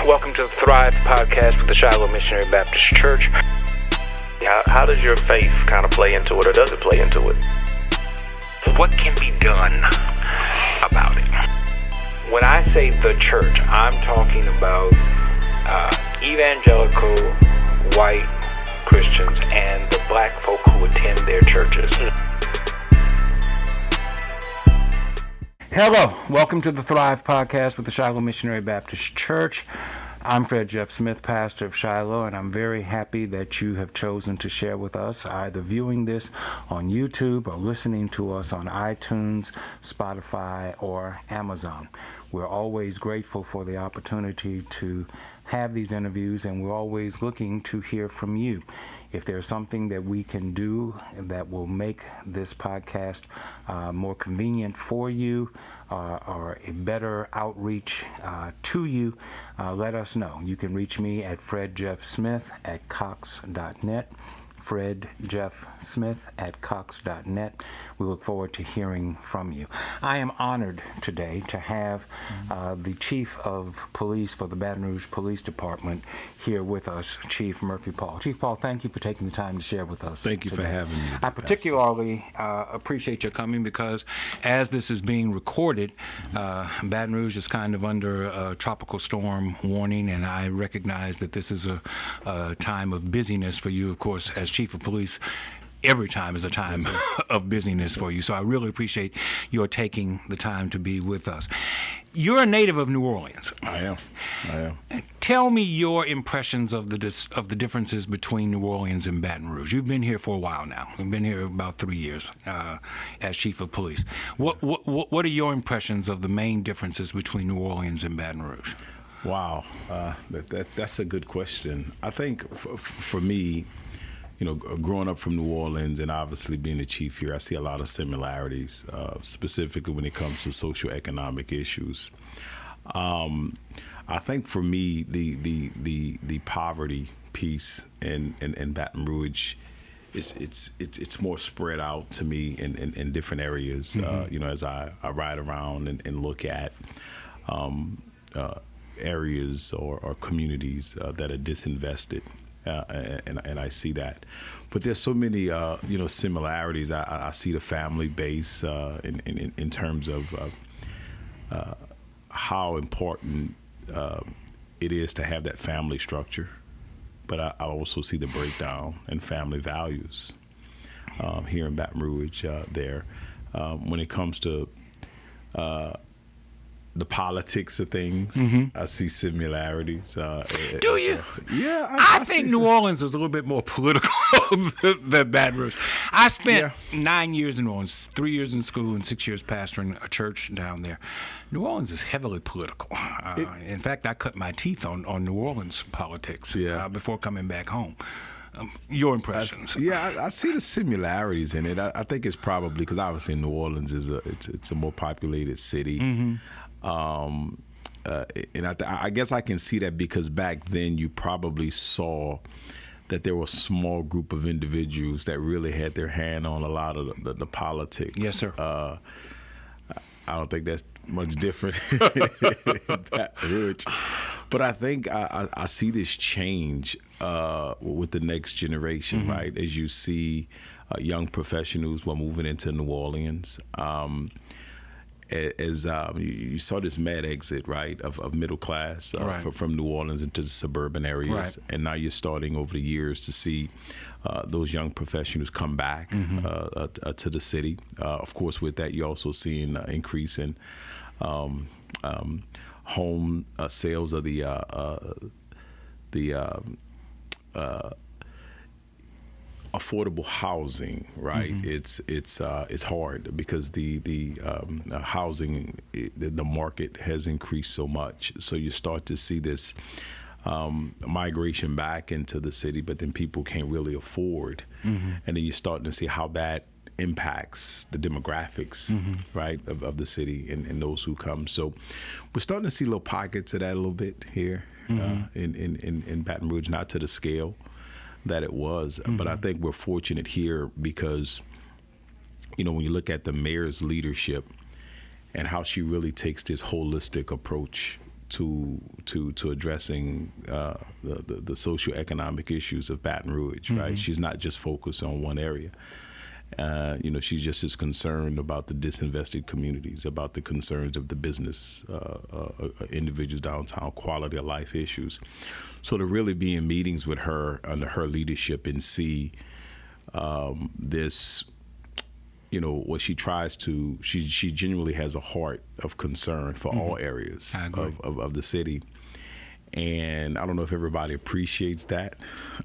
Welcome to the T.H.R.I.V.E podcast with the Shiloh Missionary Baptist Church. How does your faith kind of play into it, or does it play into it? What can be done about it? When I say the church, I'm talking about evangelical white Christians and the black folk who attend their churches. Hello, welcome to the T.H.R.I.V.E podcast with the Shiloh Missionary Baptist Church. I'm Fred Jeff Smith, pastor of Shiloh, and I'm very happy that you have chosen to share with us, either viewing this on YouTube or listening to us on iTunes, Spotify, or Amazon. We're always grateful for the opportunity to have these interviews, and we're always looking to hear from you. If there's something that we can do that will make this podcast more convenient for you or a better outreach to you, let us know. You can reach me at fredjeffsmith@cox.net. fredjeffsmith@cox.net. We look forward to hearing from you. I am honored today to have the Chief of Police for the Baton Rouge Police Department here with us, Chief Murphy Paul. Chief Paul, thank you for taking the time to share with us. Thank you today for having me. I particularly appreciate your coming because as this is being recorded, Baton Rouge is kind of under a tropical storm warning, and I recognize that this is a time of busyness for you, of course, as Chief of Police. Every time is a time of busyness for you. So I really appreciate your taking the time to be with us. You're a native of New Orleans. I am. Tell me your impressions of the differences between New Orleans and Baton Rouge. You've been here for a while now. You've been here about 3 years as Chief of Police. What are your impressions of the main differences between New Orleans and Baton Rouge? Wow, that's a good question. I think for me, you know, growing up from New Orleans and obviously being the chief here, I see a lot of similarities, specifically when it comes to socioeconomic issues. I think for me, the poverty piece in Baton Rouge, it's more spread out to me in different areas. You know, as I ride around and look at areas or communities that are disinvested. And I see that, but there's so many similarities. I see the family base in terms of how important it is to have that family structure, but I also see the breakdown in family values here in Baton Rouge. When it comes to the politics of things, I see similarities. Do you? Yeah. I think New Orleans is a little bit more political than Baton Rouge. I spent 9 years in New Orleans, 3 years in school and 6 years pastoring a church down there. New Orleans is heavily political. In fact, I cut my teeth on New Orleans politics before coming back home. Your impressions? I see the similarities in it. I think it's probably because obviously New Orleans is it's a more populated city. And I guess I can see that because back then you probably saw that there was a small group of individuals that really had their hand on a lot of the politics. Yes, sir. I don't think that's much different in Baton Rouge. But I think I see this change with the next generation, right? As you see young professionals who are moving into New Orleans. As you saw this mad exit, right, of middle class from New Orleans into the suburban areas, and now you're starting over the years to see those young professionals come back to the city. Of course, with that, you're also seeing an increase in home sales of the affordable housing, right? It's hard because the housing, the market has increased so much. So you start to see this migration back into the city, but then people can't really afford, and then you're starting to see how that impacts the demographics, right, of the city and those who come. So we're starting to see little pockets of that a little bit here in Baton Rouge, not to the scale that it was, but I think we're fortunate here because, you know, when you look at the mayor's leadership and how she really takes this holistic approach to addressing the socioeconomic issues of Baton Rouge, right? She's not just focused on one area. She's just as concerned about the disinvested communities, about the concerns of the business individuals downtown, quality of life issues. So to really be in meetings with her under her leadership and see this, what she tries to, she genuinely has a heart of concern for all areas of the city. And I don't know if everybody appreciates that,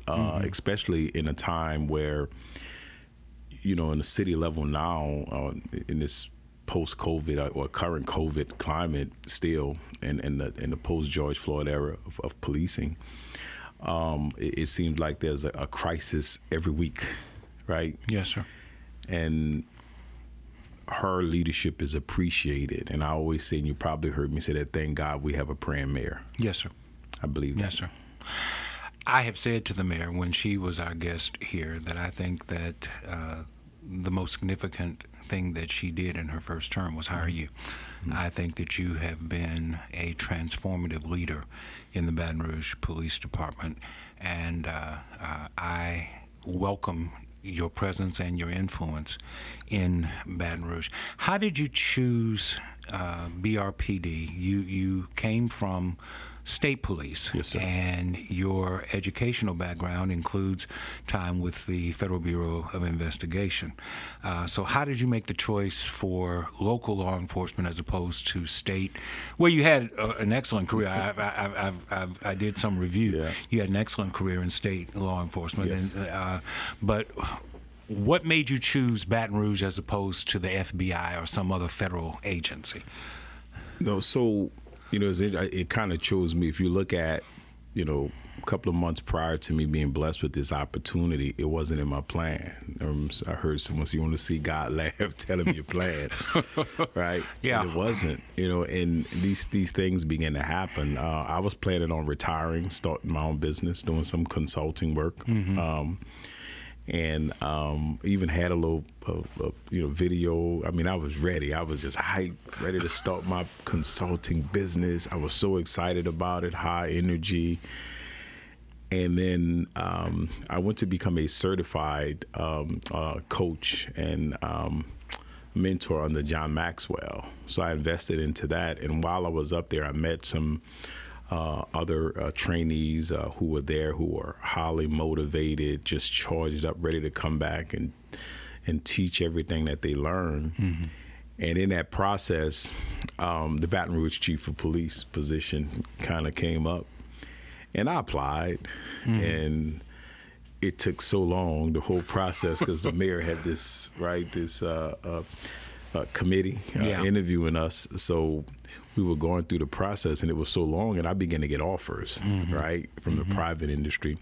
especially in a time where, in the city level now, in this post-COVID or current COVID climate still, and in the post-George Floyd era of policing, it seems like there's a crisis every week, right? Yes, sir. And her leadership is appreciated. And I always say, and you probably heard me say that, thank God we have a praying mayor. Yes, sir. I believe that. Yes, sir. I have said to the mayor when she was our guest here that I think that the most significant thing that she did in her first term was hire you. I think that you have been a transformative leader in the Baton Rouge Police Department, and I welcome your presence and your influence in Baton Rouge. How did you choose BRPD? You came from state police. Yes, sir. And your educational background includes time with the Federal Bureau of Investigation. So how did you make the choice for local law enforcement as opposed to state, where you had an excellent career? I did some review. Yeah. You had an excellent career in state law enforcement. Yes. And, but what made you choose Baton Rouge as opposed to the FBI or some other federal agency? No, so it kind of chose me. If you look at, a couple of months prior to me being blessed with this opportunity, it wasn't in my plan. I heard someone say, "You want to see God laugh? Tell him your plan," right? Yeah, and it wasn't. And these things began to happen. I was planning on retiring, starting my own business, doing some consulting work. And even had a little, video. I mean, I was ready. I was just hyped, ready to start my consulting business. I was so excited about it, high energy. And then I went to become a certified coach and mentor under John Maxwell. So I invested into that. And while I was up there, I met some other trainees who were there, who were highly motivated, just charged up, ready to come back and teach everything that they learned. And in that process, the Baton Rouge Chief of Police position kind of came up, and I applied. And it took so long, the whole process, because the mayor had this committee interviewing us. So we were going through the process, and it was so long, and I began to get offers, right, from the private industry.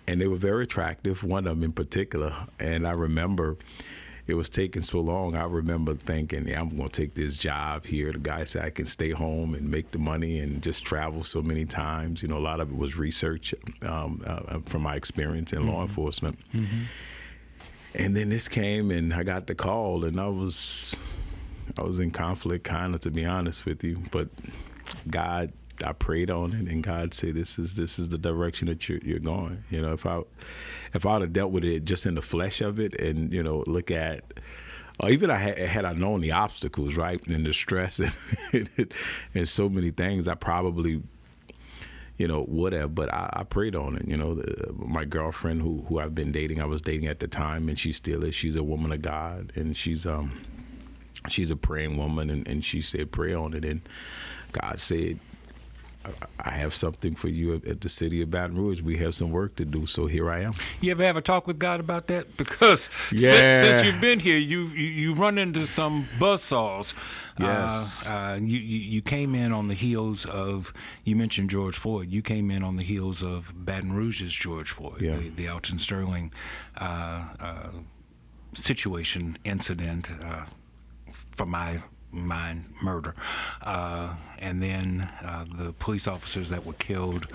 And they were very attractive, one of them in particular. And I remember it was taking so long. I remember thinking, I'm going to take this job here. The guy said I can stay home and make the money and just travel so many times. A lot of it was research from my experience in law enforcement. And then this came, and I got the call, and I was in conflict, kind of, to be honest with you. But God, I prayed on it, and God said, "This is the direction that you're going." If I'd have dealt with it just in the flesh of it, and look at, or even had I known the obstacles, right, and the stress and so many things, I probably would have, but I prayed on it. My girlfriend who I've been dating, I was dating at the time, and she still is. She's a woman of God, and she's a praying woman, and she said, pray on it. And God said, I have something for you at the city of Baton Rouge. We have some work to do, so here I am. You ever have a talk with God about that? Because since you've been here, you run into some buzzsaws. Yes. You came in on the heels of, you mentioned George Floyd. You came in on the heels of Baton Rouge's George Floyd, the Alton Sterling incident, for my mind, murder, and then the police officers that were killed,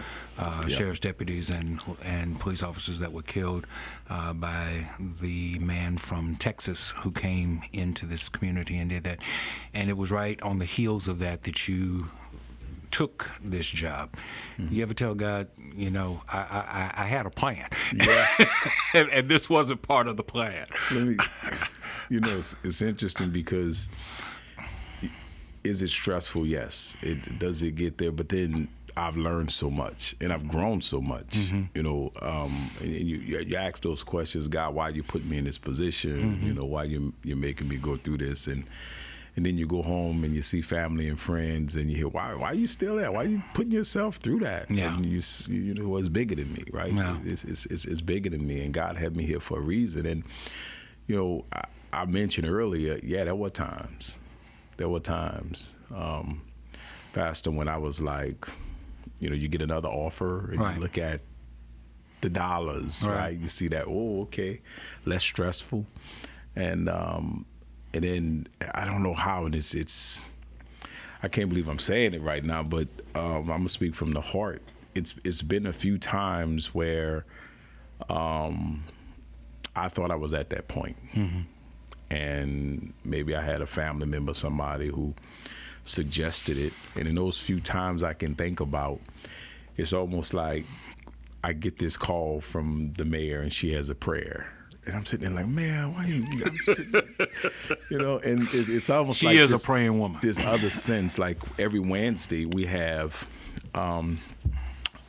sheriff's deputies and police officers that were killed by the man from Texas who came into this community and did that. And it was right on the heels of that you took this job, you ever tell God, I had a plan, Yeah. and this wasn't part of the plan? Let me, it's interesting because is it stressful? Yes. Does it get there? But then I've learned so much and I've grown so much, and you ask those questions, God, why you put me in this position? Why you're making me go through this? And then you go home and you see family and friends and you hear, why are you still there? Why are you putting yourself through that? Yeah. And it's bigger than me, right? Yeah. It's bigger than me, and God had me here for a reason. And, I mentioned earlier, there were times, Pastor, when I was like, you get another offer and Right. you look at the dollars, right? You see that, okay, less stressful. And then I don't know how, and it's I can't believe I'm saying it right now, but I'm gonna speak from the heart. It's been a few times where I thought I was at that point. And maybe I had a family member, somebody who suggested it. And in those few times I can think about, it's almost like I get this call from the mayor and she has a prayer. And I'm sitting there like, man, why I'm sitting there? And it's almost She like is a praying woman. This other sense, like every Wednesday we have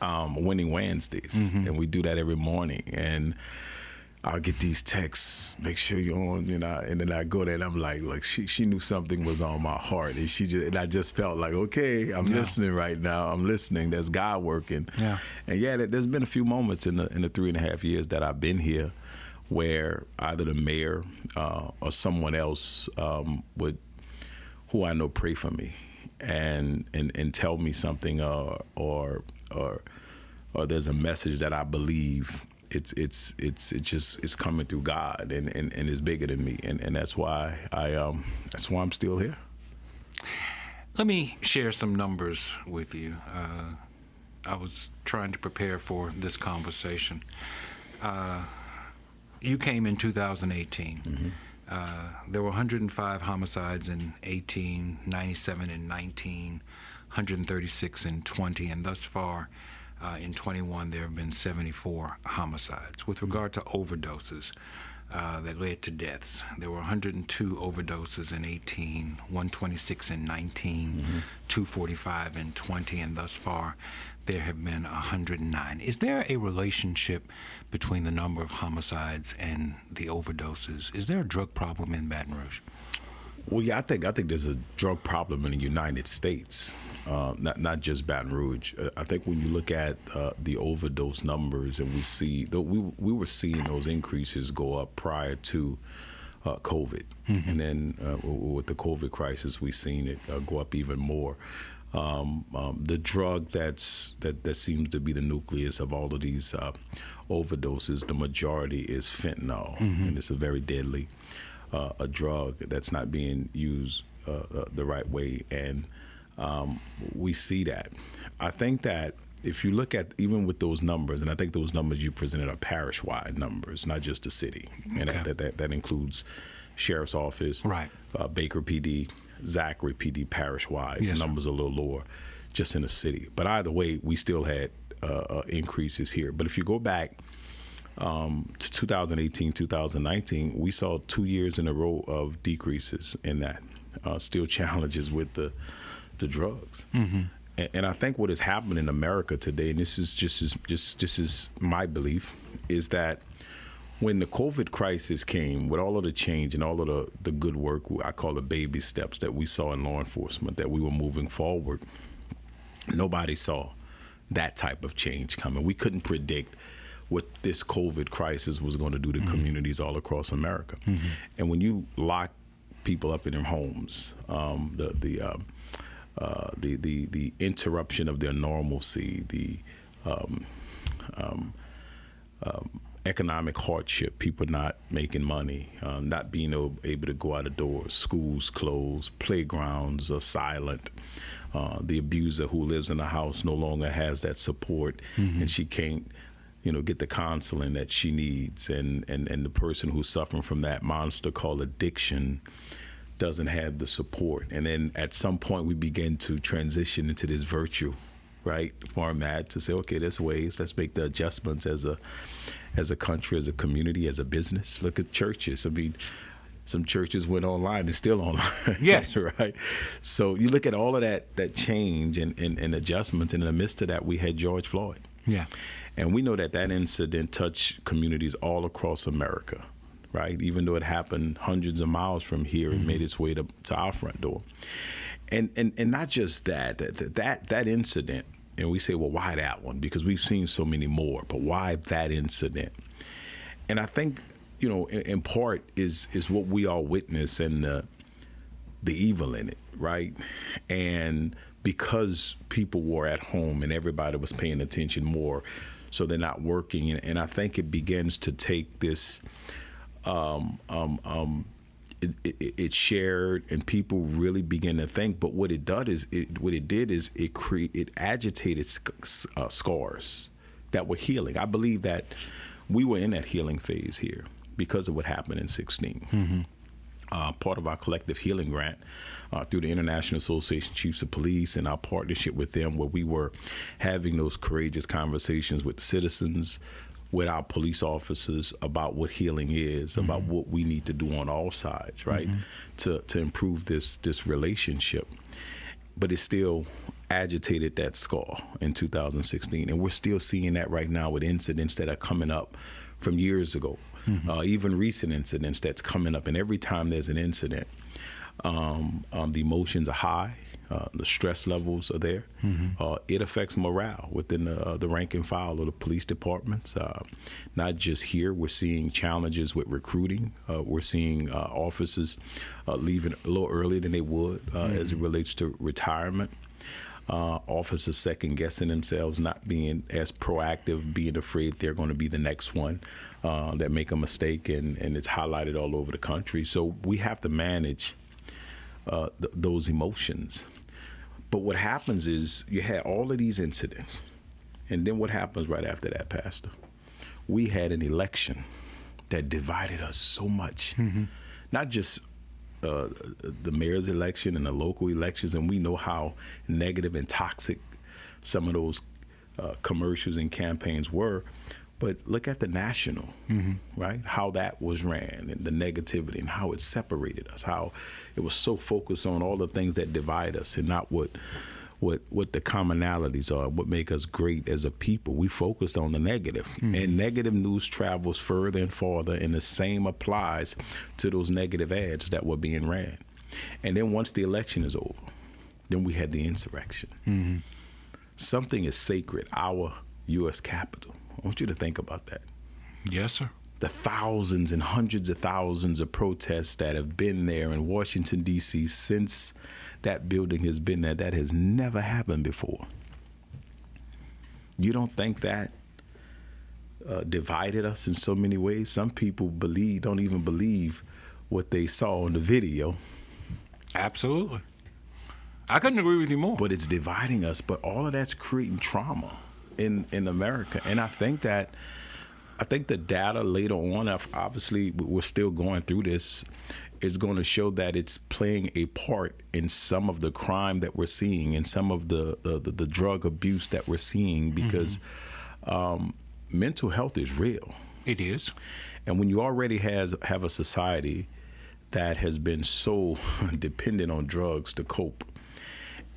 Winning Wednesdays, and we do that every morning. And I'll get these texts, make sure you're on, and then I go there and I'm like she knew something was on my heart, and I just felt like, okay, I'm listening right now. I'm listening. There's God working. Yeah. And there's been a few moments in the 3.5 years that I've been here where either the mayor or someone else would, who I know, pray for me and tell me something, or there's a message that I believe. It's coming through God and it's bigger than me, and that's why I'm still here. Let me share some numbers with you. I was trying to prepare for this conversation. You came in 2018. There were 105 homicides in 18, 97 in 19, 136 in 20, and thus far in 21 there have been 74 homicides. With regard to overdoses that led to deaths, there were 102 overdoses in 18, 126 in 19, 245 in 20, and thus far there have been 109. Is there a relationship between the number of homicides and the overdoses? Is there a drug problem in Baton Rouge? Well, yeah, I think there's a drug problem in the United States, not just Baton Rouge. I think when you look at the overdose numbers, and we see, we were seeing those increases go up prior to COVID, and then with the COVID crisis, we've seen it go up even more. The drug that seems to be the nucleus of all of these overdoses, the majority is fentanyl, and it's a very deadly a drug that's not being used the right way, and we see that. I think that if you look at, even with those numbers, and I think those numbers you presented are parish-wide numbers, not just the city, and that includes Sheriff's Office, right, Baker PD, Zachary PD, parish-wide. Yes, the numbers are a little lower just in the city. But either way, we still had increases here. But if you go back to 2018, 2019, we saw 2 years in a row of decreases in that. Still challenges with the drugs. And I think what has happened in America today, and this is my belief, is that when the COVID crisis came, with all of the change and all of the good work, I call it baby steps, that we saw in law enforcement, that we were moving forward, nobody saw that type of change coming. We couldn't predict what this COVID crisis was going to do to communities all across America. And when you lock people up in their homes, the interruption of their normalcy, the economic hardship, people not making money, not being able to go out of doors, schools closed, playgrounds are silent. The abuser who lives in the house no longer has that support, and she can't, get the counseling that she needs. And the person who's suffering from that monster called addiction doesn't have the support. And then at some point we begin to transition into this virtue, right, format to say, okay, there's ways, let's make the adjustments as a country, as a community, as a business. Look at churches. I mean, some churches went online and still online. Yes. Right. So you look at all of that change and adjustments, and in the midst of that, we had George Floyd. Yeah. And we know that incident touched communities all across America, right? Even though it happened hundreds of miles from here and made its way to our front door. And not just that incident, and we say, well, why that one? Because we've seen so many more, but why that incident? And I think, in part is what we all witness and the evil in it, right? And because people were at home and everybody was paying attention more, so they're not working. And I think it begins to take this, it shared, and people really begin to think. But what it did is it agitated scars that were healing. I believe that we were in that healing phase here because of what happened in 16. Part of our collective healing grant through the International Association of Chiefs of Police and our partnership with them, where we were having those courageous conversations with the citizens, with our police officers about what healing is, about what we need to do on all sides, right, to improve this relationship. But it still agitated that scar in 2016, and we're still seeing that right now with incidents that are coming up from years ago. Even recent incidents that's coming up, and every time there's an incident, the emotions are high, the stress levels are there. It affects morale within the rank and file of the police departments. Not just here, we're seeing challenges with recruiting. We're seeing officers leaving a little earlier than they would as it relates to retirement. Officers second guessing themselves, not being as proactive, being afraid they're going to be the next one that make a mistake, and it's highlighted all over the country. So we have to manage those emotions. But what happens is you had all of these incidents, and then what happens right after that, Pastor? We had an election that divided us so much, not just the mayor's election and the local elections, and we know how negative and toxic some of those commercials and campaigns were. But look at the national, right? How that was ran, and the negativity, and how it separated us, how it was so focused on all the things that divide us and not what the commonalities are, what make us great as a people. We focused on the negative, and negative news travels further and farther, and the same applies to those negative ads that were being ran. And then once the election is over, then we had the insurrection. Something is sacred, our U.S. Capitol. I want you to think about that. Yes, sir. The thousands and hundreds of thousands of protests that have been there in Washington, D.C. since that building has been there, that has never happened before. You don't think that divided us in so many ways? Some people don't even believe what they saw on the video. Absolutely. I couldn't agree with you more. But it's dividing us. But all of that's creating trauma in America. And I think the data later on, obviously we're still going through this, is going to show that it's playing a part in some of the crime that we're seeing and some of the drug abuse that we're seeing, because mental health is real. It is. And when you already have a society that has been so dependent on drugs to cope,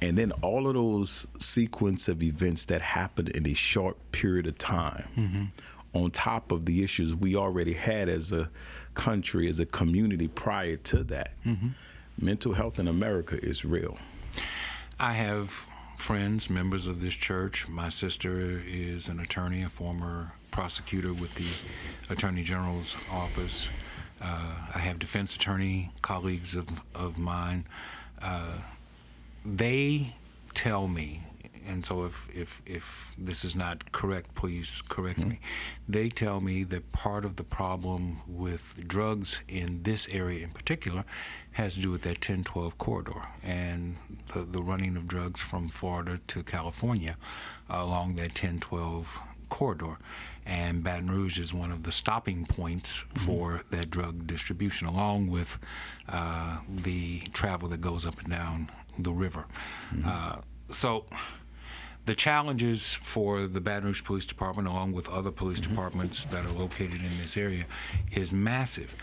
and then all of those sequence of events that happened in a short period of time, on top of the issues we already had as a country, as a community prior to that, mental health in America is real. I have friends, members of this church. My sister is an attorney, a former prosecutor with the Attorney General's office. I have defense attorney colleagues of mine. They tell me, and so if this is not correct, please correct me. They tell me that part of the problem with drugs in this area in particular has to do with that 10-12 corridor and the running of drugs from Florida to California along that 10-12 corridor, and Baton Rouge is one of the stopping points for that drug distribution, along with the travel that goes up and down the river. So the challenges for the Baton Rouge Police Department, along with other police departments that are located in this area, is massive.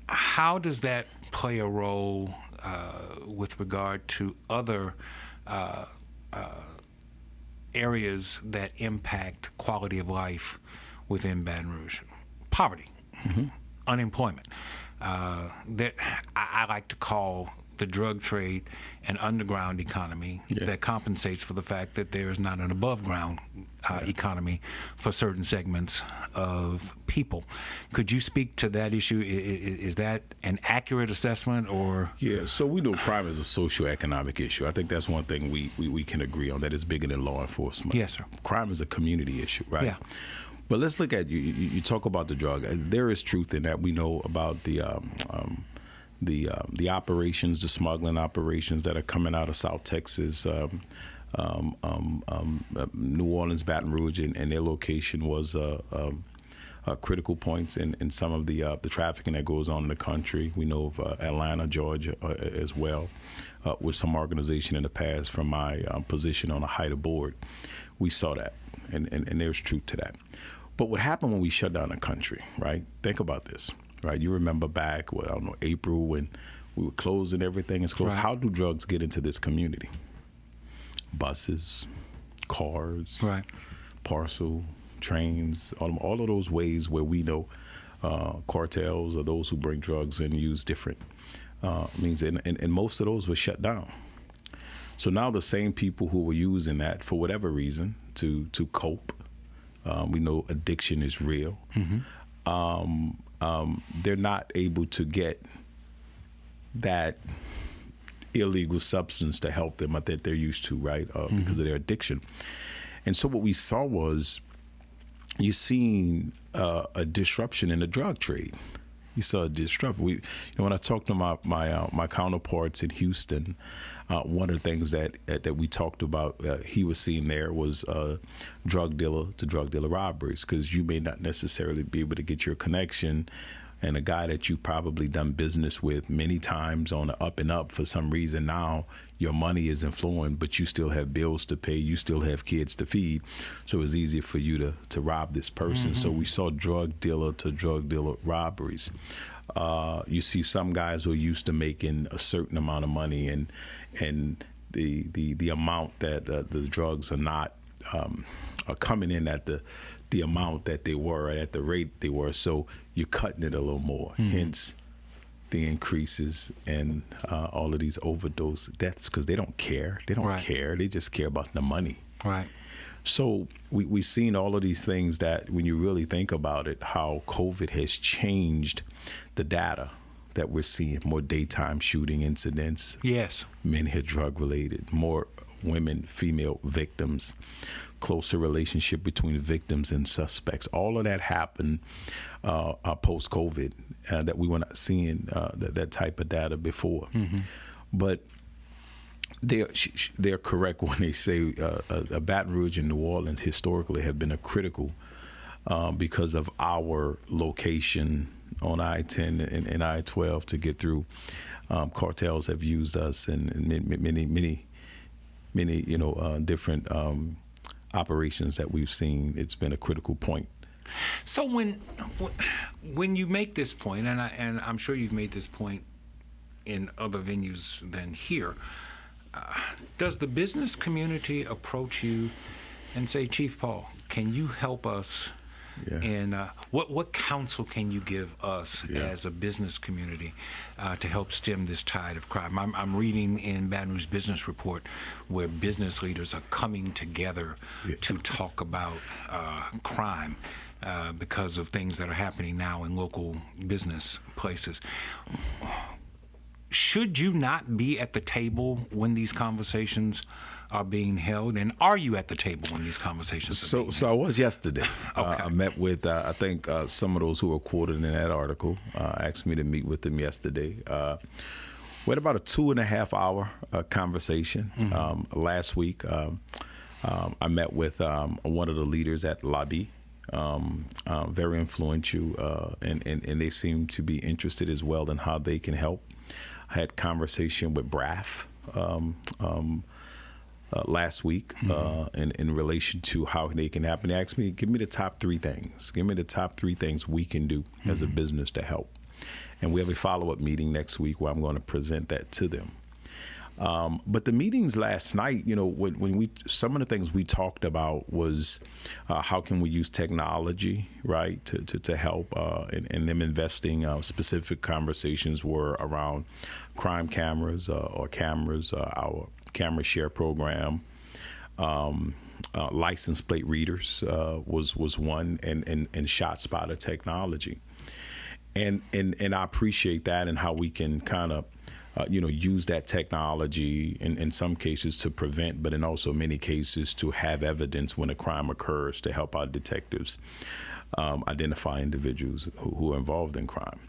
How does that play a role with regard to other areas that impact quality of life within Baton Rouge? Poverty, unemployment. That I like to call the drug trade an underground economy that compensates for the fact that there is not an above ground economy for certain segments of people. Could you speak to that issue? Is that an accurate assessment, or? Yeah, so we know crime is a socioeconomic issue. I think that's one thing we can agree on, that is bigger than law enforcement. Yes, sir. Crime is a community issue, right? Yeah. But let's look at, you talk about the drug. There is truth in that. We know about the operations, the smuggling operations that are coming out of South Texas, New Orleans, Baton Rouge, and their location was critical points in some of the trafficking that goes on in the country. We know of Atlanta, Georgia, as well, with some organization in the past. From my position on a HIDA board, we saw that, and there's truth to that. But what happened when we shut down the country, right? Think about this. Right, you remember back, April, when we were closing everything is closed. Right. How do drugs get into this community? Buses, cars, right, parcel, trains, all of those ways where we know cartels or those who bring drugs in use different means, and most of those were shut down. So now the same people who were using that for whatever reason to cope, we know addiction is real. They're not able to get that illegal substance to help them that they're used to, right? Because of their addiction. And so what we saw was, you seen a disruption in the drug trade. You saw a disruption. When I talked to my counterparts in Houston, one of the things that we talked about, he was seeing there was drug dealer to drug dealer robberies, because you may not necessarily be able to get your connection, and a guy that you probably done business with many times on the up and up, for some reason now your money isn't flowing, but you still have bills to pay, you still have kids to feed, so it's easier for you to rob this person. So we saw drug dealer to drug dealer robberies. You see some guys who are used to making a certain amount of money, and the amount that the drugs are not are coming in at the amount that they were, at the rate they were, so you're cutting it a little more. Hence the increases in all of these overdose deaths, because they don't care. They don't care. They just care about the money. Right. So we've seen all of these things that, when you really think about it, how COVID has changed the data that we're seeing. More daytime shooting incidents. Yes. Many are drug related. More women, female victims. Closer relationship between victims and suspects. All of that happened post-COVID, that we were not seeing that type of data before. But they're correct when they say Baton Rouge and New Orleans historically have been a critical, because of our location on I-10 and I-12 to get through. Cartels have used us in many different operations that we've seen. It's been a critical point. So when you make this point, and I'm sure you've made this point in other venues than here, does the business community approach you and say, Chief Paul, can you help us? And what counsel can you give us as a business community to help stem this tide of crime? I'm reading in Baton Rouge Business Report where business leaders are coming together to talk about crime because of things that are happening now in local business places. Should you not be at the table when these conversations are being held, and are you at the table when these conversations are being held? So I was yesterday. I met with, I think some of those who were quoted in that article asked me to meet with them yesterday. We had about a 2.5 hour conversation last week. I met with one of the leaders at T.H.R.I.V.E, very influential, and they seem to be interested as well in how they can help. I had conversation with BRPD last week in relation to how they can happen. They asked me, give me the top 3 things. Give me the top 3 things we can do as a business to help. And we have a follow-up meeting next week where I'm going to present that to them. But the meetings last night, you know, when some of the things we talked about was how can we use technology, right, to help, and them investing. Specific conversations were around crime cameras or cameras, our camera share program, license plate readers was one, and shot spotter technology. And I appreciate that and how we can kind of use that technology in some cases to prevent, but in also many cases to have evidence when a crime occurs to help our detectives identify individuals who are involved in crime.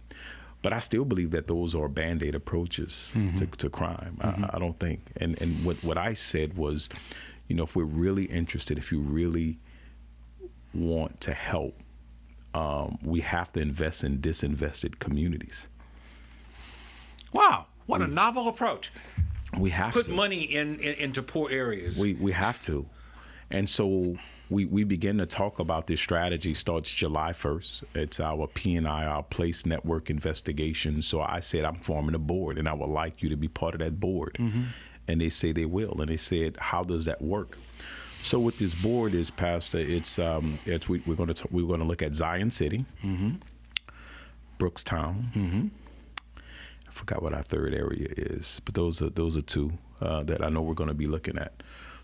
But I still believe that those are Band-Aid approaches to crime. I don't think. And what I said was, if we're really interested, if you really want to help, we have to invest in disinvested communities. Wow. What a novel approach. We have Put to. money into poor areas. We have to. And so we begin to talk about this strategy. Starts July 1st. It's our P&I, our Place Network investigation. So I said, I'm forming a board, and I would like you to be part of that board. And they say they will. And they said, how does that work? So what this board is, Pastor, we're going to look at Zion City, Brookstown. I forgot what our third area is, but those are 2 that I know we're going to be looking at.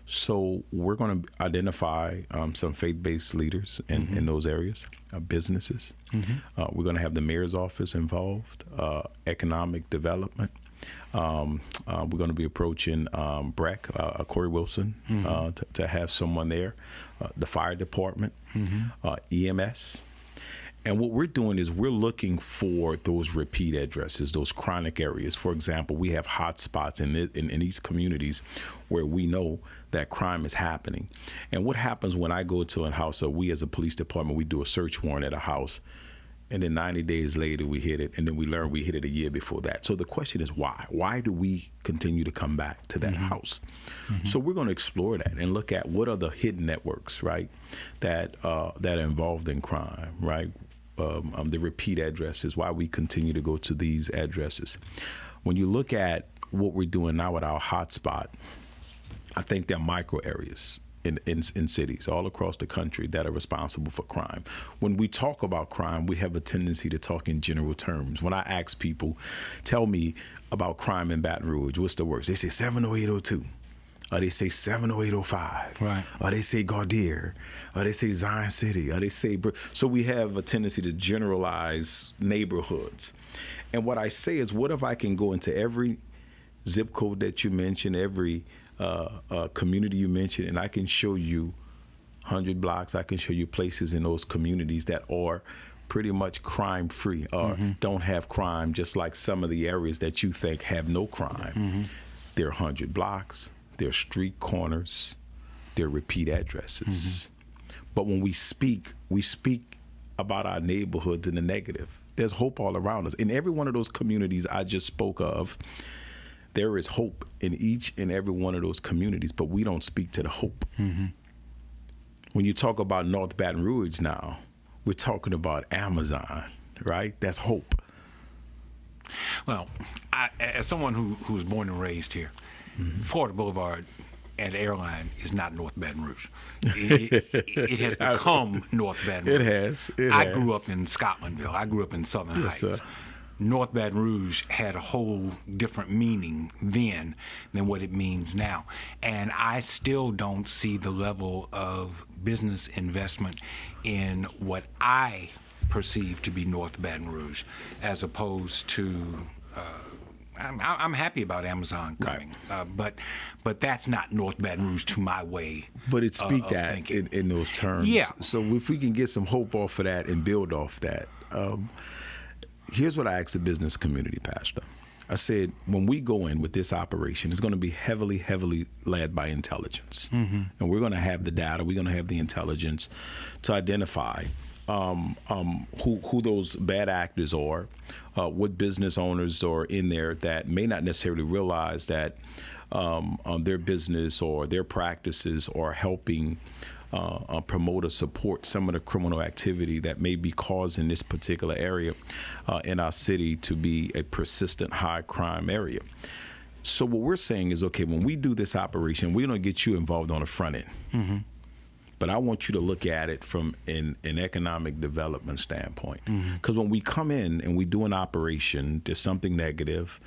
So we're going to identify some faith-based leaders in those areas, businesses. We're going to have the mayor's office involved, economic development. We're going to be approaching BREC, Corey Wilson, to have someone there, the fire department, EMS. And what we're doing is we're looking for those repeat addresses, those chronic areas. For example, we have hot spots in these communities where we know that crime is happening. And what happens when I go to a house, or we as a police department, we do a search warrant at a house, and then 90 days later we hit it, and then we learn we hit it a year before that. So the question is why? Why do we continue to come back to that house? So we're going to explore that and look at what are the hidden networks, right, that are involved in crime, right? The repeat addresses, why we continue to go to these addresses. When you look at what we're doing now with our hotspot, I think there are micro areas in cities all across the country that are responsible for crime. When we talk about crime, we have a tendency to talk in general terms. When I ask people, tell me about crime in Baton Rouge, what's the worst? They say 70802. Or they say 70805. Right. Or they say Gardere. Or they say Zion City. Or they say... So we have a tendency to generalize neighborhoods. And what I say is, what if I can go into every zip code that you mentioned, every community you mentioned, and I can show you 100 blocks, I can show you places in those communities that are pretty much crime-free or don't have crime, just like some of the areas that you think have no crime. They're 100 blocks. They're street corners, they're repeat addresses. But when we speak about our neighborhoods in the negative. There's hope all around us. In every one of those communities I just spoke of, there is hope in each and every one of those communities, but we don't speak to the hope. When you talk about North Baton Rouge now, we're talking about Amazon, right? That's hope. Well, as someone who was born and raised here, Florida Boulevard and airline is not North Baton Rouge. It has become North Baton Rouge. It has. I grew up in Scotlandville. I grew up in Southern Heights. Sir. North Baton Rouge had a whole different meaning then than what it means now. And I still don't see the level of business investment in what I perceive to be North Baton Rouge, as opposed to I'm happy about Amazon coming, but that's not North Baton Rouge to my way. But it speak that thinking. in those terms. Yeah. So if we can get some hope off of that and build off that, here's what I ask the business community, Pastor. I said, when we go in with this operation, it's going to be heavily, heavily led by intelligence. And we're going to have the data, we're going to have the intelligence to identify who those bad actors are, what business owners are in there that may not necessarily realize that their business or their practices are helping promote or support some of the criminal activity that may be causing this particular area in our city to be a persistent high crime area. So what we're saying is, okay, when we do this operation, we're going to get you involved on the front end. But I want you to look at it from an economic development standpoint. Because when we come in and we do an operation, there's something negative,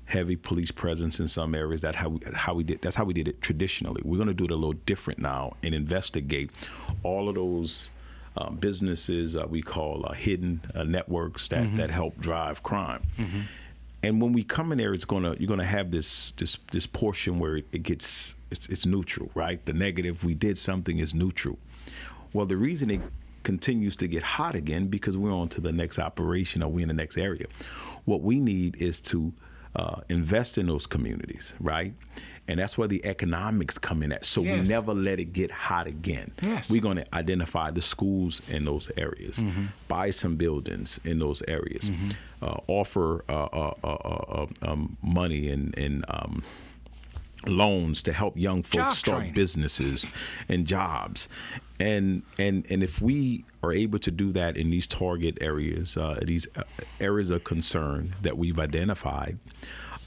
heavy police presence in some areas. That's how we did it traditionally. We're going to do it a little different now and investigate all of those businesses we call hidden networks that help drive crime. And when we come in there, you're gonna have this portion where it's neutral, right? The negative, we did something, is neutral. Well, the reason it continues to get hot again because we're on to the next operation or we're in the next area. What we need is to invest in those communities, right? And that's where the economics come in at. So we never let it get hot again. We're going to identify the schools in those areas, buy some buildings in those areas, offer money and loans to help young folks start businesses and jobs. And if we are able to do that in these target areas, these areas of concern that we've identified,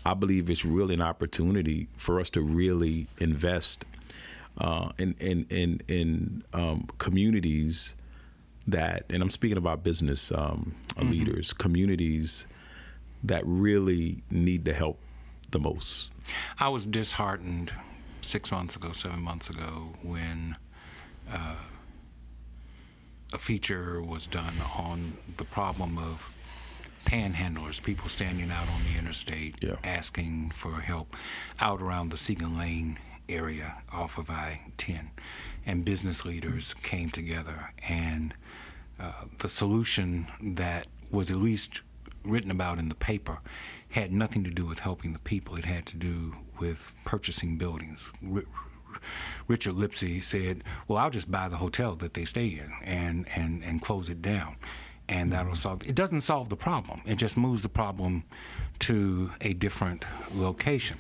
I believe it's really an opportunity for us to really invest in communities that, and I'm speaking about business leaders, communities that really need the help the most. I was disheartened 7 months ago, when a feature was done on the problem of panhandlers, people standing out on the interstate asking for help out around the Seagan Lane area off of I-10. And business leaders came together, and the solution that was at least written about in the paper had nothing to do with helping the people. It had to do with purchasing buildings. Richard Lipsey said, well, I'll just buy the hotel that they stay in and close it down. And that'll solve. It doesn't solve the problem. It just moves the problem to a different location.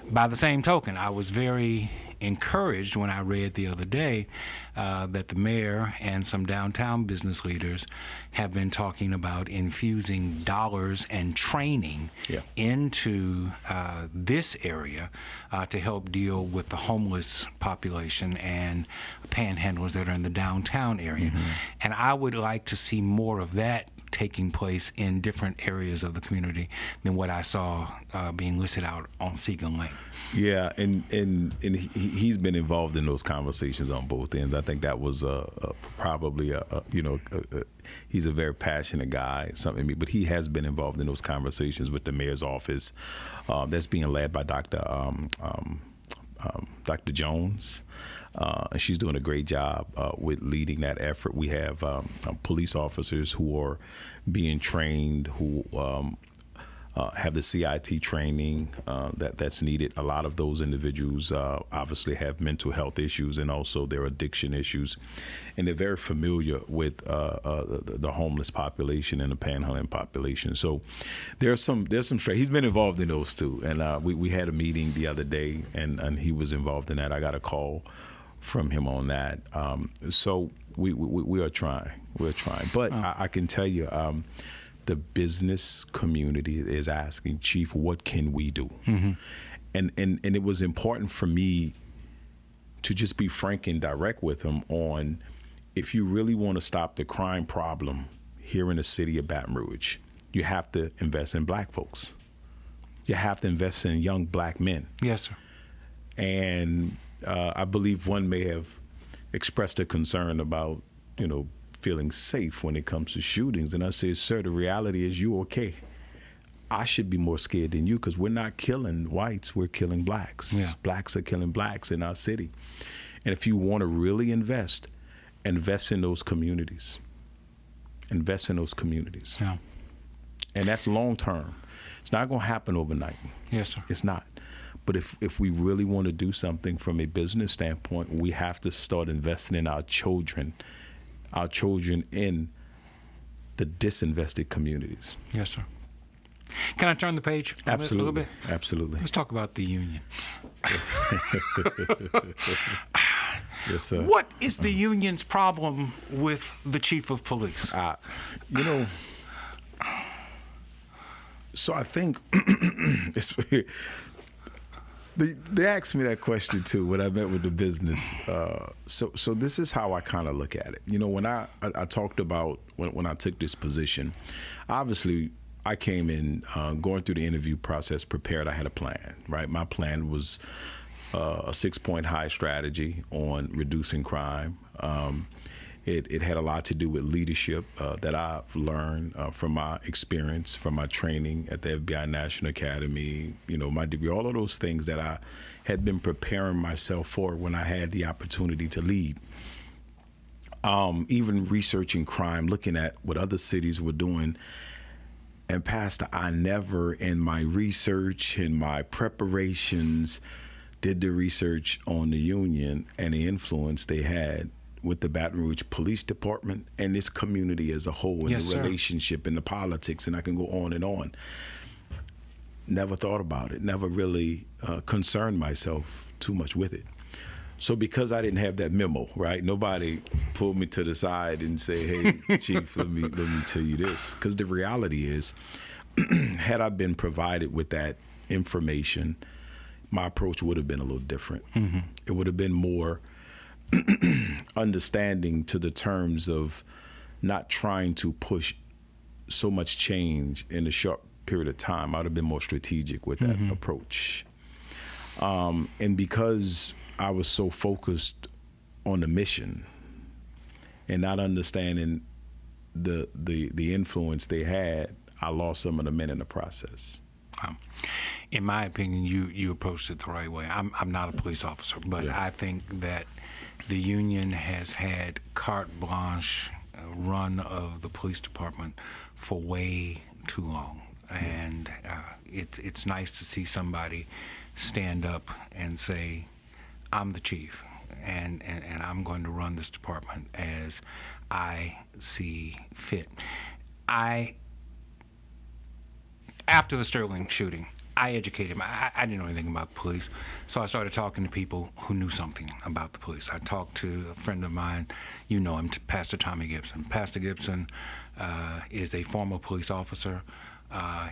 By the same token, I was very encouraged when I read the other day that the mayor and some downtown business leaders have been talking about infusing dollars and training into this area to help deal with the homeless population and panhandlers that are in the downtown area. And I would like to see more of that taking place in different areas of the community than what I saw being listed out on Seagan Lane. Yeah, and he's been involved in those conversations on both ends. I think that was probably he's a very passionate guy, but he has been involved in those conversations with the mayor's office. That's being led by Dr. Jones. And she's doing a great job with leading that effort. We have police officers who are being trained, who have the CIT training that's needed. A lot of those individuals obviously have mental health issues and also their addiction issues, and they're very familiar with the homeless population and the panhandling population. So there's some straight. He's been involved in those too, and we had a meeting the other day, and he was involved in that. I got a call from him on that. So we are trying. We're trying, but I can tell you. The business community is asking, Chief, what can we do? And it was important for me to just be frank and direct with him on, if you really want to stop the crime problem here in the city of Baton Rouge, you have to invest in black folks. You have to invest in young black men. Yes, sir. And I believe one may have expressed a concern about, feeling safe when it comes to shootings. And I said, sir, the reality is you okay. I should be more scared than you, because we're not killing whites, we're killing blacks. Blacks are killing blacks in our city. And if you want to really invest in those communities. Invest in those communities. And that's long term. It's not going to happen overnight. Yes, sir. It's not. But if we really want to do something from a business standpoint, we have to start investing in our children in the disinvested communities. Yes, sir. Can I turn the page a little bit? Absolutely. Let's talk about the union. Yes, sir. What is the union's problem with the chief of police? So I think it's, they asked me that question too when I met with the business. So this is how I kind of look at it. When I talked about when I took this position, obviously I came in going through the interview process prepared. I had a plan, right? My plan was a 6-point high strategy on reducing crime. It had a lot to do with leadership that I've learned from my experience, from my training at the FBI National Academy, my degree, all of those things that I had been preparing myself for when I had the opportunity to lead. Even researching crime, looking at what other cities were doing. And Pastor, I never in my research, in my preparations, did the research on the union and the influence they had with the Baton Rouge Police Department and this community as a whole, and Yes, the sir. relationship and the politics, and I can go on and on. Never thought about it, never really concerned myself too much with it. So because I didn't have that memo, right? Nobody pulled me to the side and say, "Hey, Chief, let me tell you this." Because the reality is, had I been provided with that information, my approach would have been a little different. Mm-hmm. It would have been more understanding to the terms of not trying to push so much change in a short period of time. I would have been more strategic with that approach. And because I was so focused on the mission and not understanding the influence they had, I lost some of the men in the process. In my opinion, you approached it the right way. I'm not a police officer, but Yeah. I think that the union has had carte blanche run of the police department for way too long. And it's nice to see somebody stand up and say, I'm the chief, and I'm going to run this department as I see fit. After the Sterling shooting, I educated him. I didn't know anything about the police, so I started talking to people who knew something about the police. I talked to a friend of mine, you know him, Pastor Tommy Gibson. Pastor Gibson is a former police officer.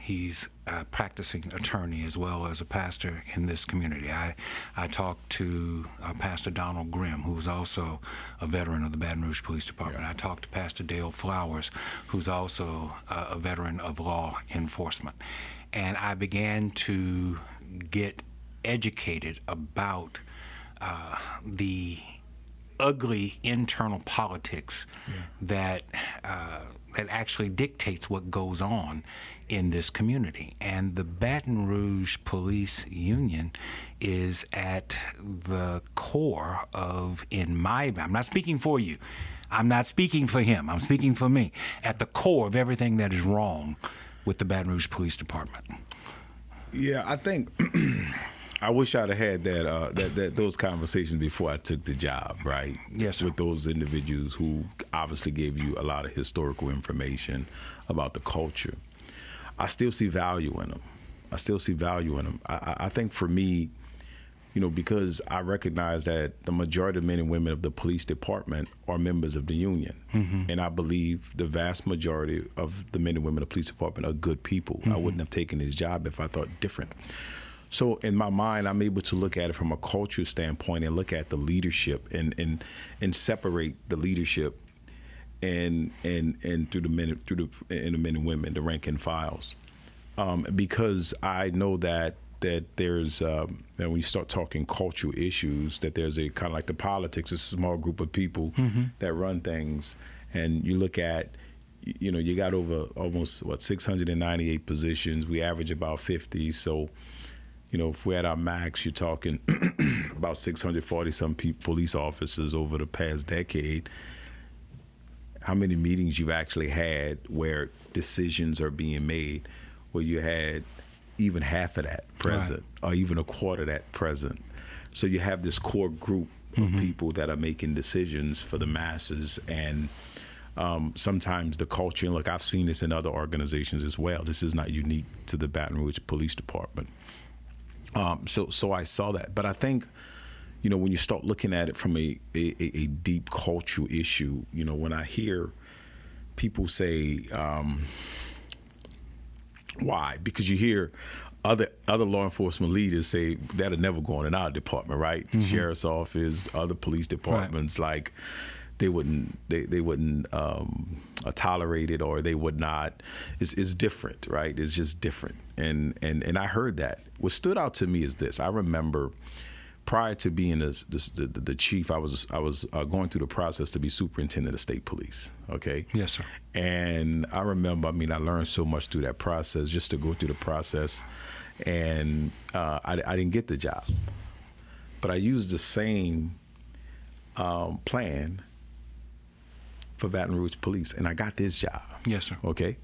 He's a practicing attorney as well as a pastor in this community. I talked to Pastor Donald Grimm, who's also a veteran of the Baton Rouge Police Department. I talked to Pastor Dale Flowers, who's also a veteran of law enforcement. And I began to get educated about the ugly internal politics that actually dictates what goes on in this community. And the Baton Rouge Police Union is at the core of, I'm not speaking for you, I'm not speaking for him, I'm speaking for me, at the core of everything that is wrong with the Baton Rouge Police Department. Yeah, I think I wish I'd have had those conversations before I took the job, right? Yes, sir. With those individuals who obviously gave you a lot of historical information about the culture. I still see value in them. I think for me, because I recognize that the majority of men and women of the police department are members of the union. Mm-hmm. And I believe the vast majority of the men and women of the police department are good people. Mm-hmm. I wouldn't have taken this job if I thought different. So in my mind, I'm able to look at it from a culture standpoint and look at the leadership and separate the leadership and through the men and women, the rank and files, because I know that there's when you start talking cultural issues, that there's a kind of like the politics, a small group of people that run things, and you look at, you got over almost 698 positions. We average about 50, so. If we're at our max, you're talking about 640 some police officers over the past decade. how many meetings you've actually had where decisions are being made, where you had even half of that present, or even a quarter of that present. So you have this core group of people that are making decisions for the masses, and sometimes the culture, and look, I've seen this in other organizations as well. This is not unique to the Baton Rouge Police Department. So I saw that. But I think, when you start looking at it from a deep cultural issue, when I hear people say, why? Because you hear other law enforcement leaders say that'll never go on in our department, right? Sheriff's office, other police departments, like they wouldn't tolerate it, or they would not. It's different, right? It's just different. And I heard that. What stood out to me is this. I remember prior to being the chief, I was going through the process to be superintendent of state police. Okay. Yes, sir. And I remember, I learned so much through that process, just to go through the process. And I didn't get the job, but I used the same plan for Baton Rouge Police, and I got this job. Yes, sir. Okay.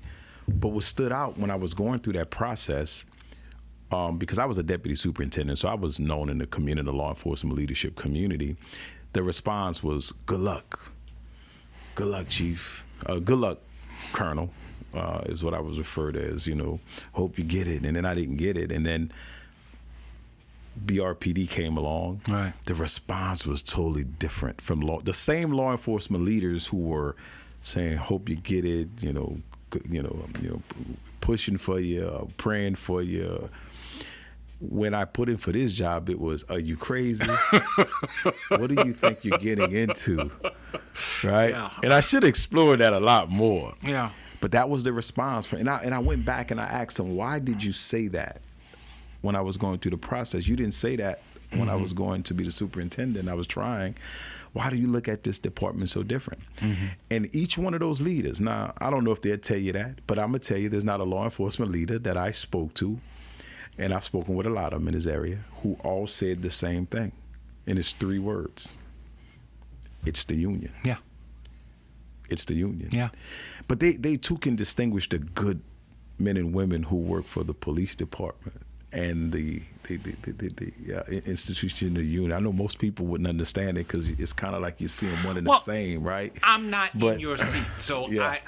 But what stood out when I was going through that process, because I was a deputy superintendent, so I was known in the community, the law enforcement leadership community, the response was, good luck. Good luck, Chief. Good luck, Colonel, is what I was referred to as, hope you get it. And then I didn't get it. And then BRPD came along. Right. The response was totally different from the same law enforcement leaders who were saying, hope you get it, pushing for you, praying for you. When I put in for this job, it was, are you crazy? What do you think you're getting into? Right? Yeah. And I should explore that a lot more. Yeah. But that was the response. And I went back and I asked them, why did you say that when I was going through the process? You didn't say that when I was going to be the superintendent. I was trying. Why do you look at this department so different? And each one of those leaders, now, I don't know if they'll tell you that, but I'm going to tell you there's not a law enforcement leader that I spoke to, and I've spoken with a lot of them in this area, who all said the same thing. And it's 3 words. It's the union. Yeah. It's the union. Yeah. But they too can distinguish the good men and women who work for the police department and the institution of the union. I know most people wouldn't understand it because it's kind of like you see them one and the same, right? I'm not in your seat, so yeah.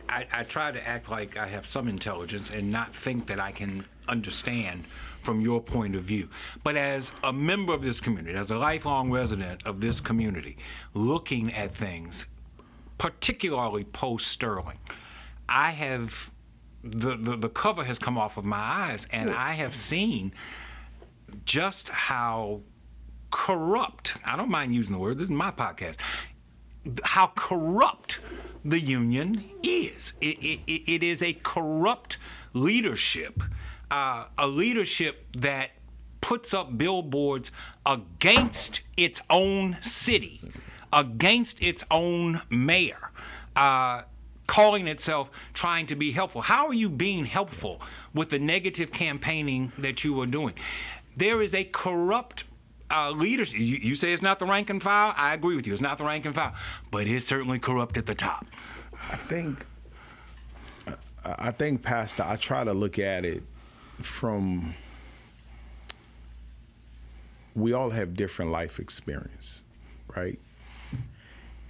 I try to act like I have some intelligence and not think that I can understand from your point of view. But as a member of this community, as a lifelong resident of this community, looking at things, particularly post-Sterling, I have the cover has come off of my eyes, and I have seen just how corrupt, I don't mind using the word, this is my podcast, how corrupt the union is. It is a corrupt leadership, a leadership that puts up billboards against its own city, against its own mayor, calling itself trying to be helpful. How are you being helpful with the negative campaigning that you are doing? There is a corrupt leadership. You say it's not the rank and file. I agree with you. It's not the rank and file, but it's certainly corrupt at the top. I think, Pastor, I try to look at it from, we all have different life experience, right?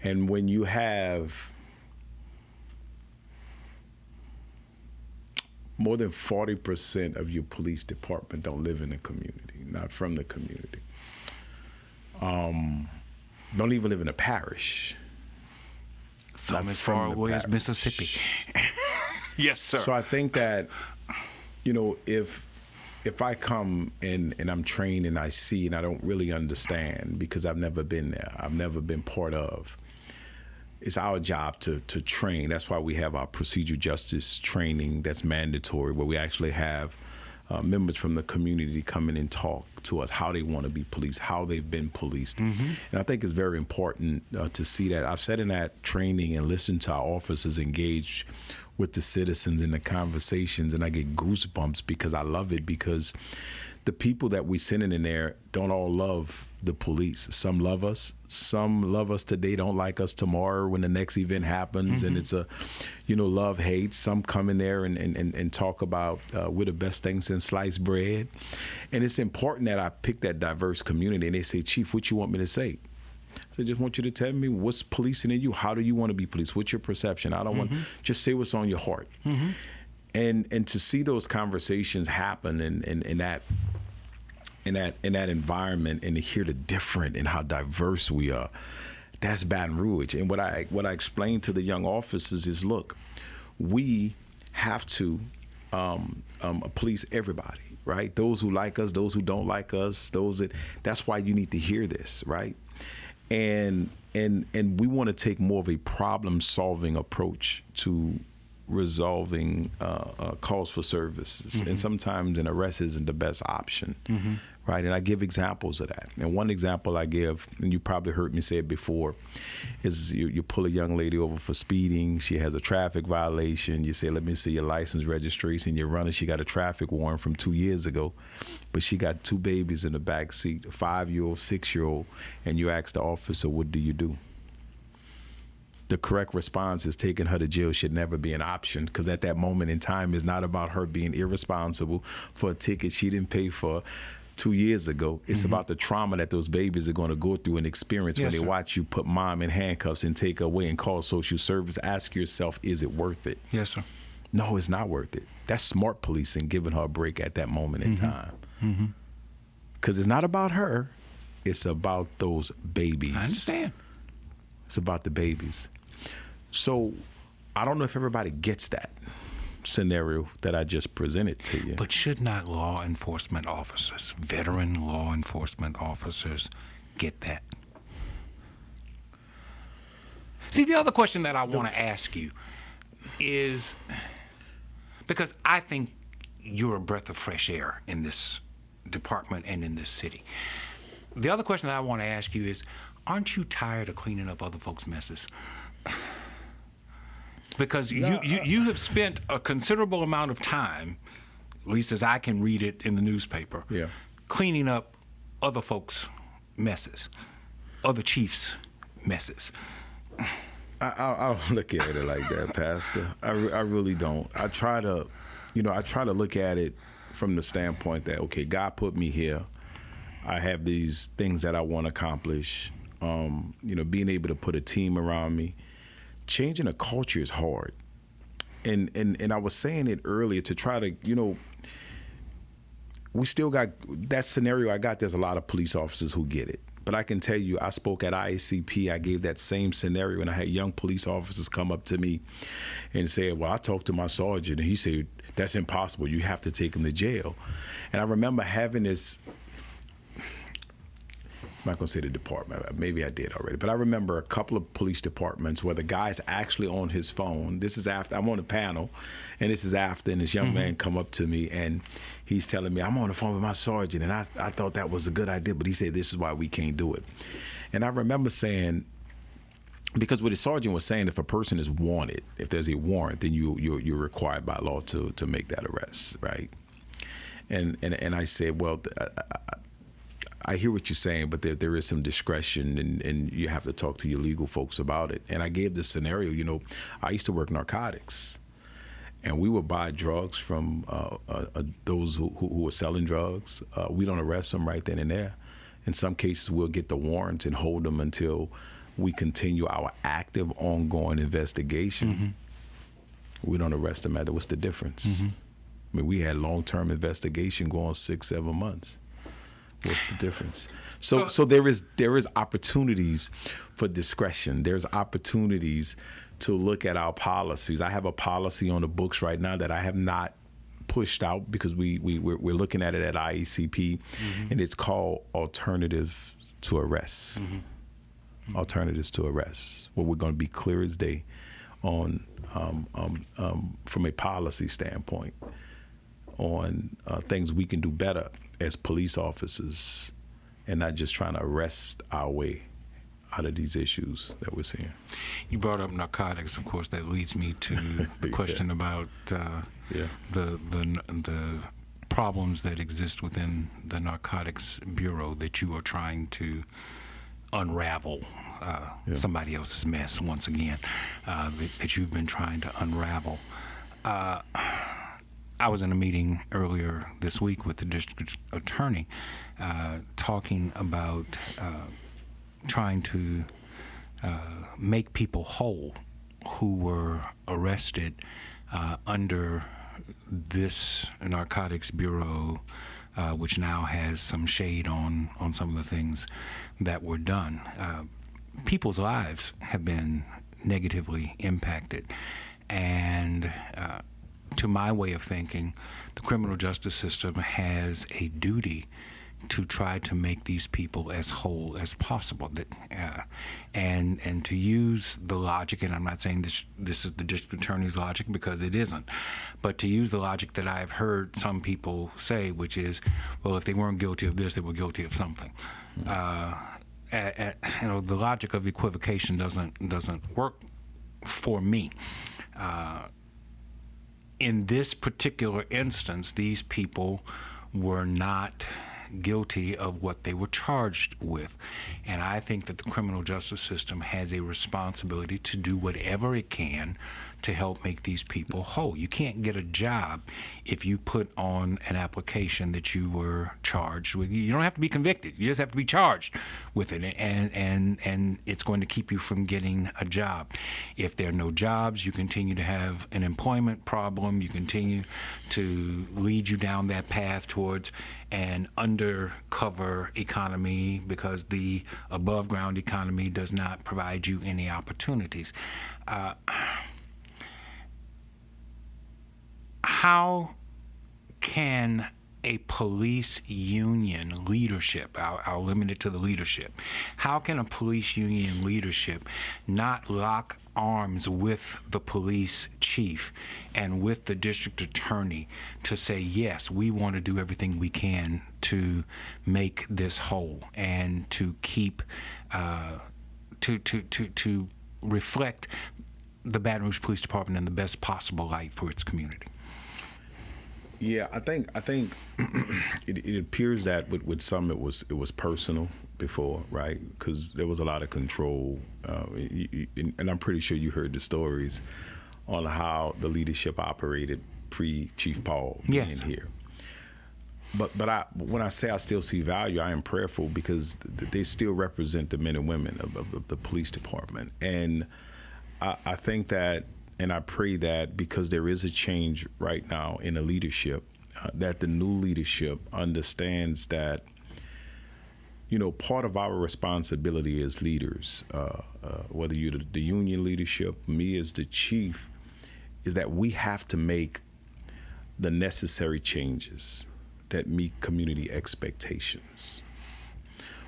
And when you have more than 40% of your police department don't live in the community, not from the community. Don't even live in a parish. Some as far away as Mississippi. Yes, sir. So I think that, if I come and I'm trained and I see and I don't really understand because I've never been there, I've never been part of, it's our job to train. That's why we have our procedure justice training that's mandatory, where we actually have members from the community come in and talk to us how they want to be policed, how they've been policed. And I think it's very important to see that. I've sat in that training and listened to our officers engage with the citizens in the conversations, and I get goosebumps because I love it, because the people that we sending in there don't all love the police. Some love us. Some love us today, don't like us tomorrow when the next event happens. And it's a, love, hate. Some come in there and talk about we're the best thing since sliced bread. And it's important that I pick that diverse community. And they say, Chief, what you want me to say? So I just want you to tell me what's policing in you. How do you want to be policed? What's your perception? I don't want, just say what's on your heart. And to see those conversations happen in that environment, and to hear the different and how diverse we are, that's Baton Rouge. And what I explain to the young officers is, look, we have to police everybody, right? Those who like us, those who don't like us, that's why you need to hear this, right? And we want to take more of a problem-solving approach to resolving calls for services. And sometimes an arrest isn't the best option, right? And I give examples of that. And one example I give, and you probably heard me say it before, is you pull a young lady over for speeding. She has a traffic violation. You say, let me see your license, registration. You're running. She got a traffic warrant from 2 years ago, but she got 2 babies in the back seat, a 5-year-old, 6-year-old, and you ask the officer, what do you do? The correct response is taking her to jail should never be an option, because at that moment in time, it's not about her being irresponsible for a ticket she didn't pay for 2 years ago. It's about the trauma that those babies are going to go through and experience when they watch you put mom in handcuffs and take her away and call social service. Ask yourself, is it worth it? Yes, sir. No, it's not worth it. That's smart policing, giving her a break at that moment in time. Because it's not about her. It's about those babies. I understand. It's about the babies. So I don't know if everybody gets that scenario that I just presented to you. But should not law enforcement officers, veteran law enforcement officers, get that? See, the other question that I want to ask you is, because I think you're a breath of fresh air in this department and in this city. The other question that I want to ask you is, aren't you tired of cleaning up other folks' messes? Because you have spent a considerable amount of time, at least as I can read it in the newspaper, cleaning up other folks' messes, other chiefs' messes. I don't look at it like that, Pastor. I really don't. I try to look at it from the standpoint that, okay, God put me here. I have these things that I want to accomplish. Being able to put a team around me. Changing a culture is hard. And I was saying it earlier to try to, we still got that scenario I got. There's a lot of police officers who get it. But I can tell you, I spoke at IACP. I gave that same scenario, and I had young police officers come up to me and say, well, I talked to my sergeant, and he said, that's impossible. You have to take him to jail. And I remember having this, I'm not going to say the department. Maybe I did already. But I remember a couple of police departments where the guy's actually on his phone. This is after, I'm on the panel, and this is after, and this young man come up to me, and he's telling me, I'm on the phone with my sergeant, and I thought that was a good idea, but he said, this is why we can't do it. And I remember saying, because what the sergeant was saying, if a person is wanted, if there's a warrant, then you're required by law to make that arrest, right? And I said, well, I hear what you're saying, but there is some discretion, and you have to talk to your legal folks about it. And I gave this scenario, I used to work narcotics, and we would buy drugs from those who were selling drugs. We don't arrest them right then and there. In some cases, we'll get the warrant and hold them until we continue our active, ongoing investigation. We don't arrest them. What's the difference? I mean, we had long-term investigation going 6-7 months. What's the difference? So there is opportunities for discretion. There's opportunities to look at our policies. I have a policy on the books right now that I have not pushed out because we're looking at it at IACP, and it's called alternatives to arrest. Alternatives to arrest, where we're going to be clear as day on from a policy standpoint on things we can do better as police officers, and not just trying to arrest our way out of these issues that we're seeing. You brought up narcotics, of course. That leads me to the question about the problems that exist within the Narcotics Bureau that you are trying to unravel somebody else's mess once again, that you've been trying to unravel. I was in a meeting earlier this week with the district attorney talking about trying to make people whole who were arrested under this Narcotics Bureau, which now has some shade on some of the things that were done. People's lives have been negatively impacted, and to my way of thinking, the criminal justice system has a duty to try to make these people as whole as possible. And to use the logic, and I'm not saying this is the district attorney's logic because it isn't, but to use the logic that I've heard some people say, which is, well, if they weren't guilty of this, they were guilty of something. The logic of equivocation doesn't work for me. In this particular instance, these people were not guilty of what they were charged with. And I think that the criminal justice system has a responsibility to do whatever it can to help make these people whole. You can't get a job if you put on an application that you were charged with. You don't have to be convicted. You just have to be charged with it, and it's going to keep you from getting a job. If there are no jobs, you continue to have an employment problem. You continue to lead you down that path towards an undercover economy because the above ground economy does not provide you any opportunities. How can a police union leadership, I'll limit it to the leadership, how can a police union leadership not lock arms with the police chief and with the district attorney to say, yes, we want to do everything we can to make this whole and to keep, to reflect the Baton Rouge Police Department in the best possible light for its community? Yeah, I think it appears that with some it was personal before, right? Because there was a lot of control, and I'm pretty sure you heard the stories on how the leadership operated pre-Chief Paul being here. But when I say I still see value, I am prayerful because they still represent the men and women of the police department, and I think that. And I pray that because there is a change right now in the leadership, that the new leadership understands that, part of our responsibility as leaders, whether you're the union leadership, me as the chief, is that we have to make the necessary changes that meet community expectations.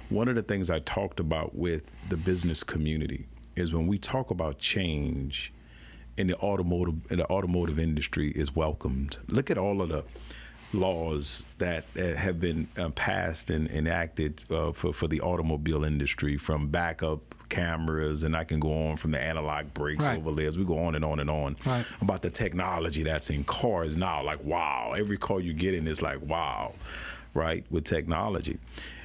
One of the things I talked about with the business community is when we talk about change, in the automotive industry is welcomed. Look at all of the laws that have been passed and enacted for the automobile industry, from backup cameras, and I can go on from the analog brakes overlays. We go on and on and on about the technology that's in cars now. Like, wow, every car you get in is like, wow, right, with technology.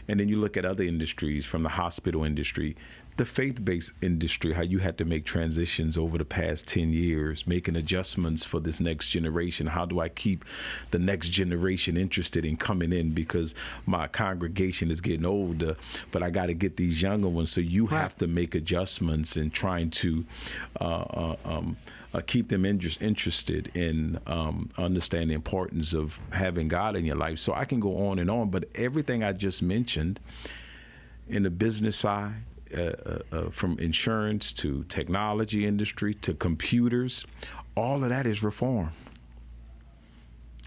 And then you look at other industries, from the hospital industry, the faith-based industry, how you had to make transitions over the past 10 years, making adjustments for this next generation. How do I keep the next generation interested in coming in, because my congregation is getting older, but I got to get these younger ones. So you have to make adjustments and trying to keep them interested in understanding the importance of having God in your life. So I can go on, but everything I just mentioned in the business side, from insurance to technology industry to computers, all of that is reform.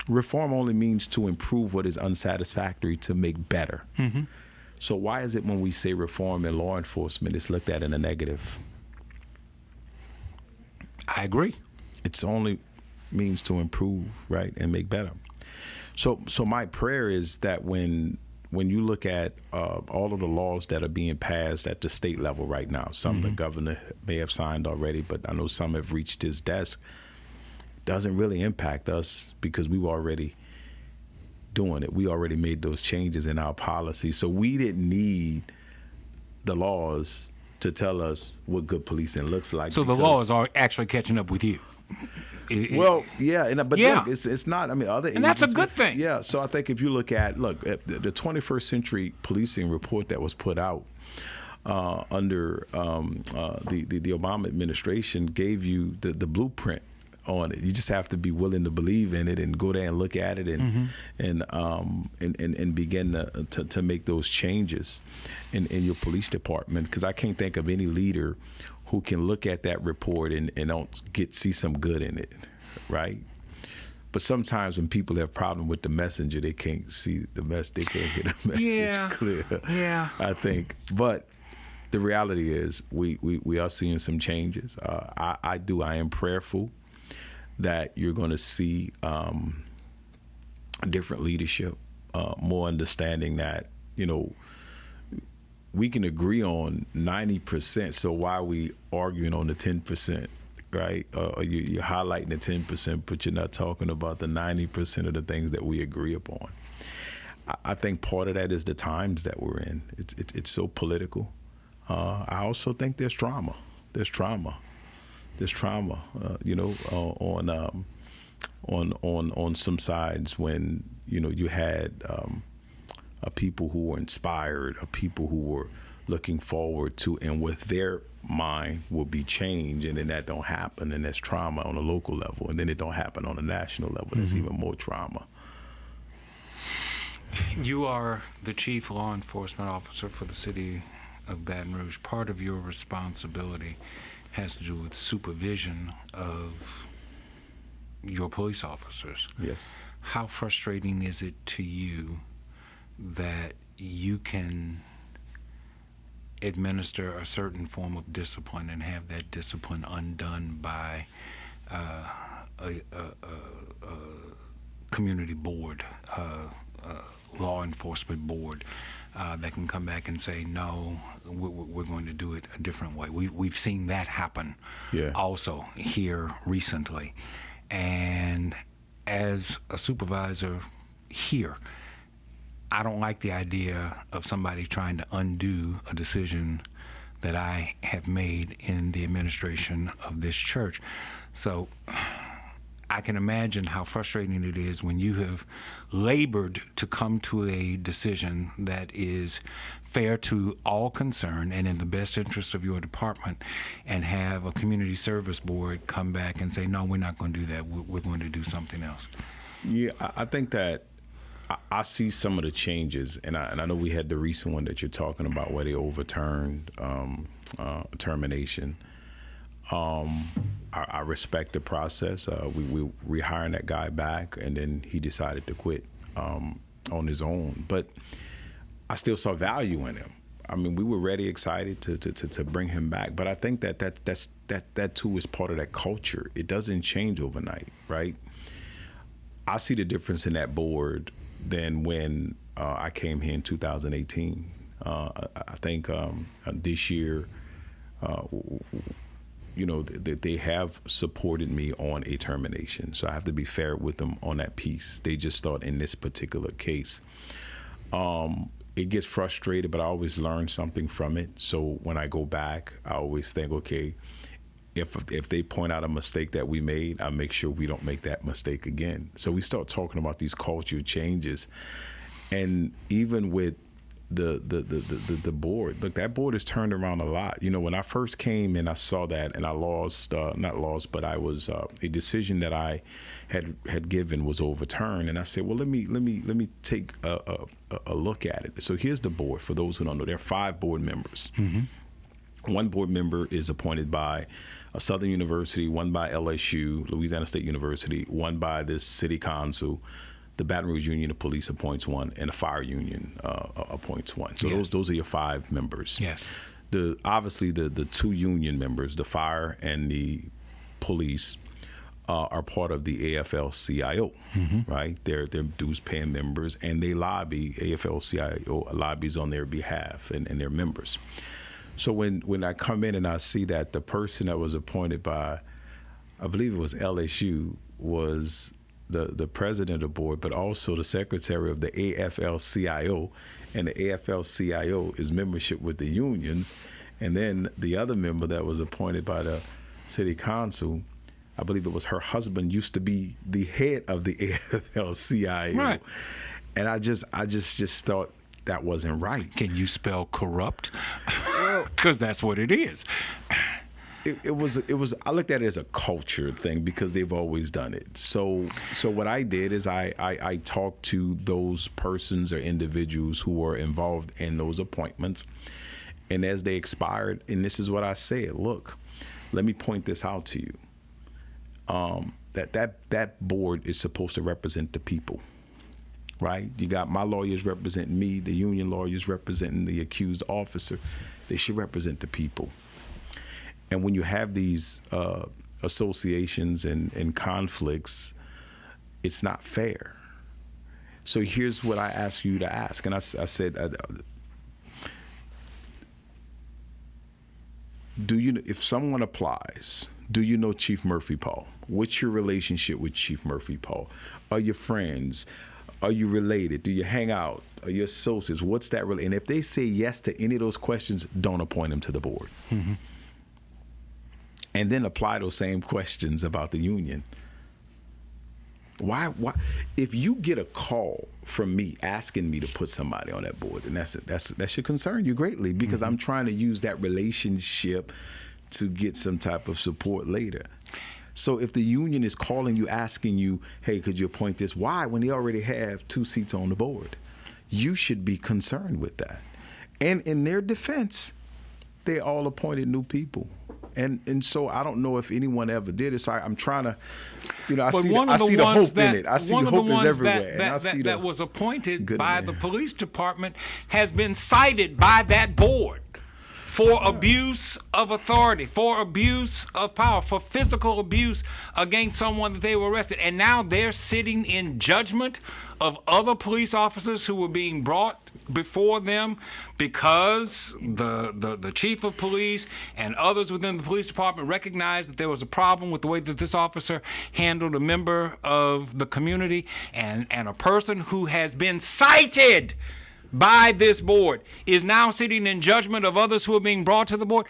Reform only means to improve what is unsatisfactory to make better. Mm-hmm. So why is it when we say reform in law enforcement, it's looked at in a negative? I agree. It's only means to improve, right, and make better. So my prayer is that when you look at all of the laws that are being passed at the state level right now, some the governor may have signed already, but I know some have reached his desk, doesn't really impact us because we've already doing it. We already made those changes in our policy. So we didn't need the laws to tell us what good policing looks like. So the laws are actually catching up with you. But look, it's not. I mean, other and that's a good thing. Yeah. So I think if you look at the 21st Century Policing report that was put out under the Obama administration gave you the blueprint on it. You just have to be willing to believe in it and go there and look at it and begin to make those changes in your police department. Because I can't think of any leader who can look at that report and don't see some good in it, right? But sometimes when people have problem with the messenger, they can't see the they can't hear the message clear. Yeah, I think, but the reality is we are seeing some changes. I am prayerful that you're going to see different leadership, more understanding that, we can agree on 90%. So why are we arguing on the 10%, right? You're highlighting the 10%, but you're not talking about the 90% of the things that we agree upon. I think part of that is the times that we're in. It's so political. I also think there's trauma. There's trauma, on some sides when you had people who were inspired, people who were looking forward to, and with their mind will be change, and then that don't happen, and that's trauma on a local level, and then it don't happen on a national level. There's even more trauma. You are the chief law enforcement officer for the city of Baton Rouge. Part of your responsibility has to do with supervision of your police officers. Yes. How frustrating is it to you that you can administer a certain form of discipline and have that discipline undone by a community board, law enforcement board, that can come back and say, no, we're going to do it a different way. We've seen that happen also here recently. And as a supervisor here, I don't like the idea of somebody trying to undo a decision that I have made in the administration of this church. So I can imagine how frustrating it is when you have labored to come to a decision that is fair to all concerned and in the best interest of your department, and have a community service board come back and say, no, we're not going to do that. We're going to do something else. Yeah, I think that I see some of the changes, and I know we had the recent one that you're talking about where they overturned termination. I respect the process. We rehiring that guy back, and then he decided to quit on his own. But I still saw value in him. I mean, we were ready, excited to bring him back. But I think that too is part of that culture. It doesn't change overnight, right? I see the difference in that board than when I came here in 2018. I think this year, they have supported me on a termination. So I have to be fair with them on that piece. They just thought in this particular case, it gets frustrated, but I always learn something from it. So when I go back, I always think, okay, if they point out a mistake that we made, I make sure we don't make that mistake again. So we start talking about these culture changes, and even with the board, look, that board has turned around a lot. When I first came and I saw that, and I lost, not lost, but I was a decision that I had given was overturned, and I said, well, let me take a look at it. So here's the board. For those who don't know, there are 5 board members. Mm-hmm. One board member is appointed by a Southern University, one by LSU, Louisiana State University, one by the city council. The Baton Rouge Union of Police appoints one, and the fire union appoints one. So those are your 5 members. Yes. Obviously the 2 union members, the fire and the police, are part of the AFL-CIO, right? They're dues-paying members, and they lobby. AFL-CIO lobbies on their behalf and their members. So when I come in and I see that the person that was appointed by, I believe it was LSU, was the president of the board, but also the secretary of the AFL-CIO, and the AFL-CIO is membership with the unions, and then the other member that was appointed by the city council, I believe it was her husband, used to be the head of the AFL-CIO, Right. and I just thought that wasn't right. Can you spell corrupt? Because that's what it is. It was. I looked at it as a culture thing because they've always done it. So what I did is I talked to those persons or individuals who were involved in those appointments, and as they expired, and this is what I said: look, let me point this out to you. That board is supposed to represent the people, right? You got my lawyers representing me, the union lawyers representing the accused officer. They should represent the people. And when you have these associations and conflicts, it's not fair. So here's what I ask you to ask. And I said, do you, if someone applies, do you know Chief Murphy Paul? What's your relationship with Chief Murphy Paul? Are you friends? Are you related? Do you hang out? Are you associates? What's that? And if they say yes to any of those questions, don't appoint them to the board. Mm-hmm. And then apply those same questions about the union. Why? If you get a call from me asking me to put somebody on that board, then that should concern you greatly, because I'm trying to use that relationship to get some type of support later. So if the union is calling you, asking you, hey, could you appoint this? Why? When they already have 2 seats on the board. You should be concerned with that. And in their defense, they all appointed new people. And so I don't know if anyone ever did it. So I'm trying to, I see the hope in it. I see the hope is everywhere. That was appointed by the police department has been cited by that board for abuse of authority, for abuse of power, for physical abuse against someone that they were arrested. And now they're sitting in judgment of other police officers who were being brought before them because the chief of police and others within the police department recognized that there was a problem with the way that this officer handled a member of the community, and a person who has been cited by this board is now sitting in judgment of others who are being brought to the board.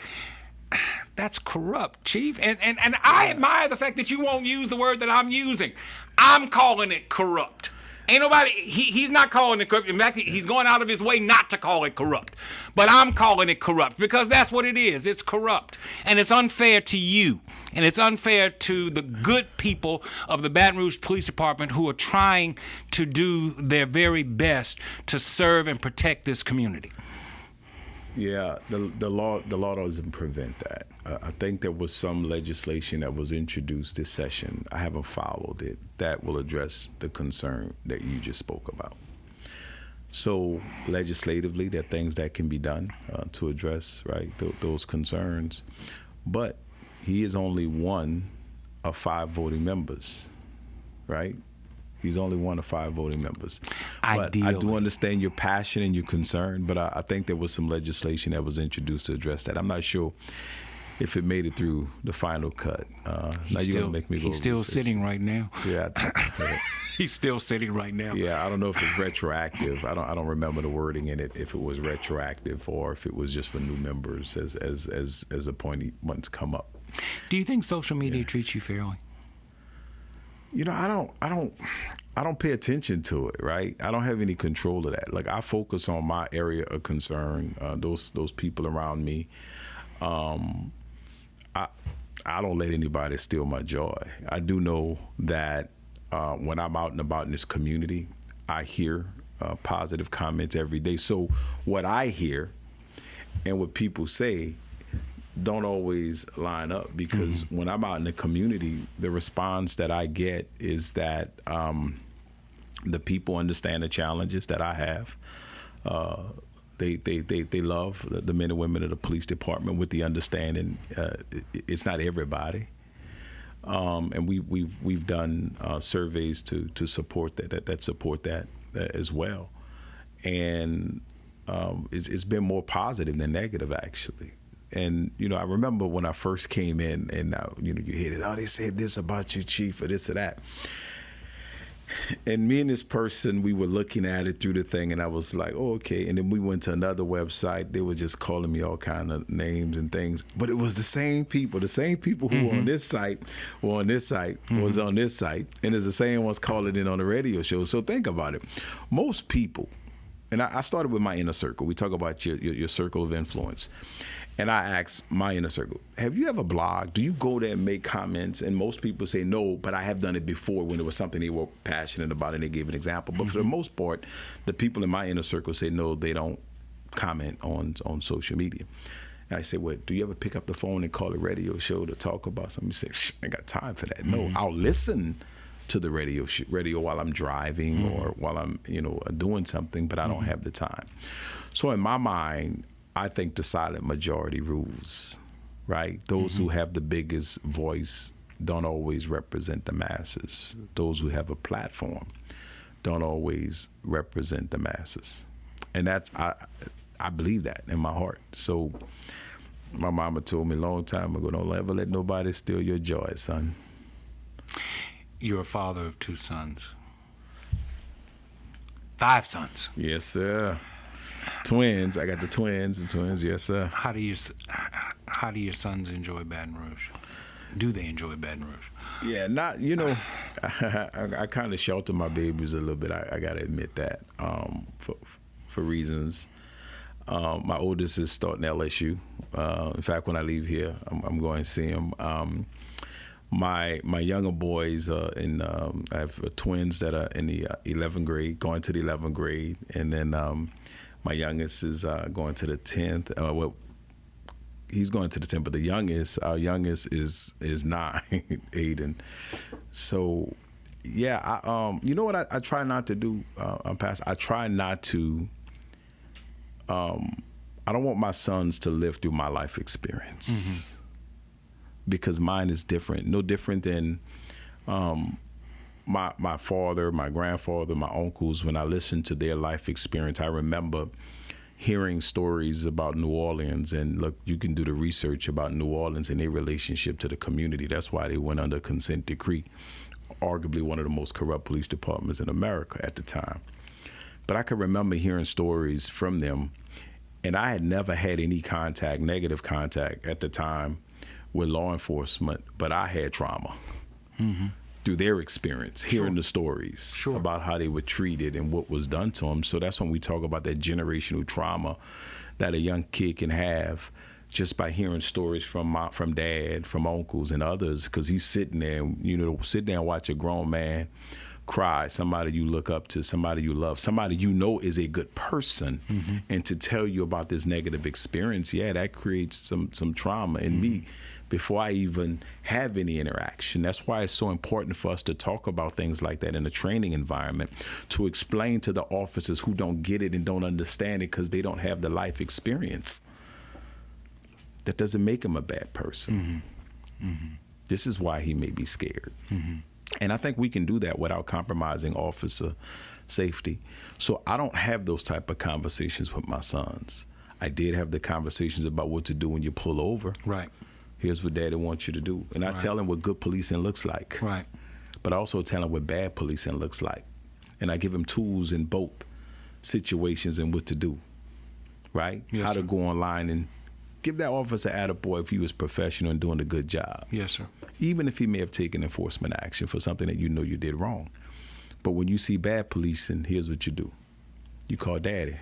That's corrupt, Chief. And I admire the fact that you won't use the word that I'm using. I'm calling it corrupt. Ain't nobody, he's not calling it corrupt. In fact, he's going out of his way not to call it corrupt. But I'm calling it corrupt because that's what it is. It's corrupt. And it's unfair to you. And it's unfair to the good people of the Baton Rouge Police Department who are trying to do their very best to serve and protect this community. Yeah, the law doesn't prevent that. I think there was some legislation that was introduced this session. I haven't followed it. That will address the concern that you just spoke about. So legislatively, there are things that can be done to address those concerns. But he is only one of 5 voting members, right? He's only one of 5 voting members. But I do understand your passion and your concern, but I think there was some legislation that was introduced to address that. I'm not sure if it made it through the final cut. Now you're going to make me go. He's still sitting right now. Yeah. He's still sitting right now. Yeah, I don't know if it's retroactive. I don't remember the wording in it, if it was retroactive or if it was just for new members as appointments come up. Do you think social media treats you fairly? I don't pay attention to it, right? I don't have any control of that. Like, I focus on my area of concern, those people around me. I don't let anybody steal my joy. I do know that when I'm out and about in this community, I hear positive comments every day. So what I hear and what people say don't always line up, because when I'm out in the community, the response that I get is that the people understand the challenges that I have. They love the men and women of the police department, with the understanding it's not everybody. And we've done surveys to support that support that as well, and it's been more positive than negative, actually. And I remember when I first came in, and you hear it, they said this about you, Chief, or this or that. And me and this person, we were looking at it through the thing, and I was like, oh, okay. And then we went to another website. They were just calling me all kind of names and things. But it was the same people who were on this site were on this site, was on this site. And it's the same ones calling in on the radio show. So think about it. Most people, and I started with my inner circle. We talk about your circle of influence. And I asked my inner circle, have you ever blogged? Do you go there and make comments? And most people say no, but I have done it before when it was something they were passionate about and they gave an example. But for the most part, the people in my inner circle say no, they don't comment on social media. And I say, well, do you ever pick up the phone and call a radio show to talk about something? You say, I ain't got time for that. No, I'll listen to the radio while I'm driving or while I'm doing something, but I don't have the time. So in my mind, I think the silent majority rules, right? Those who have the biggest voice don't always represent the masses. Those who have a platform don't always represent the masses. And that's, I believe that in my heart. So my mama told me a long time ago, don't ever let nobody steal your joy, son. You're a father of 2 sons. 5 sons. Yes, sir. Twins. I got the twins. Yes, sir. How do your sons enjoy Baton Rouge? Do they enjoy Baton Rouge? Yeah, not, I kind of shelter my babies a little bit. I got to admit that for reasons. My oldest is starting LSU. In fact, when I leave here, I'm going to see him. My younger boys I have twins that are in the 11th grade, going to the 11th grade, and then my youngest is going to the 10th. Well, he's going to the 10th, but our youngest is 9, Aiden. So, yeah, you know what I try not to do, Pastor? I try not to. I don't want my sons to live through my life experience because mine is different. No different than my father, my grandfather, my uncles. When I listened to their life experience, I remember hearing stories about New Orleans. And look, you can do the research about New Orleans and their relationship to the community. That's why they went under consent decree, arguably one of the most corrupt police departments in America at the time. But I can remember hearing stories from them, and I had never had any contact, negative contact at the time with law enforcement, but I had trauma through their experience, hearing the stories about how they were treated and what was done to them. So that's when we talk about that generational trauma that a young kid can have just by hearing stories from dad, from uncles and others, because he's sitting there, sit there and watch a grown man cry, somebody you look up to, somebody you love, somebody you know is a good person, and to tell you about this negative experience, that creates some trauma in me before I even have any interaction. That's why it's so important for us to talk about things like that in a training environment, to explain to the officers who don't get it and don't understand it because they don't have the life experience. That doesn't make him a bad person. This is why he may be scared. And I think we can do that without compromising officer safety. So I don't have those type of conversations with my sons. I did have the conversations about what to do when you pull over. Right. Here's what daddy wants you to do. And I tell him what good policing looks like. Right. But I also tell him what bad policing looks like. And I give him tools in both situations and what to do. Right? Yes, how sir. to go online and give that officer attaboy if he was professional and doing a good job. Yes, sir. Even if he may have taken enforcement action for something that you know you did wrong. But when you see bad policing, here's what you do. You call daddy.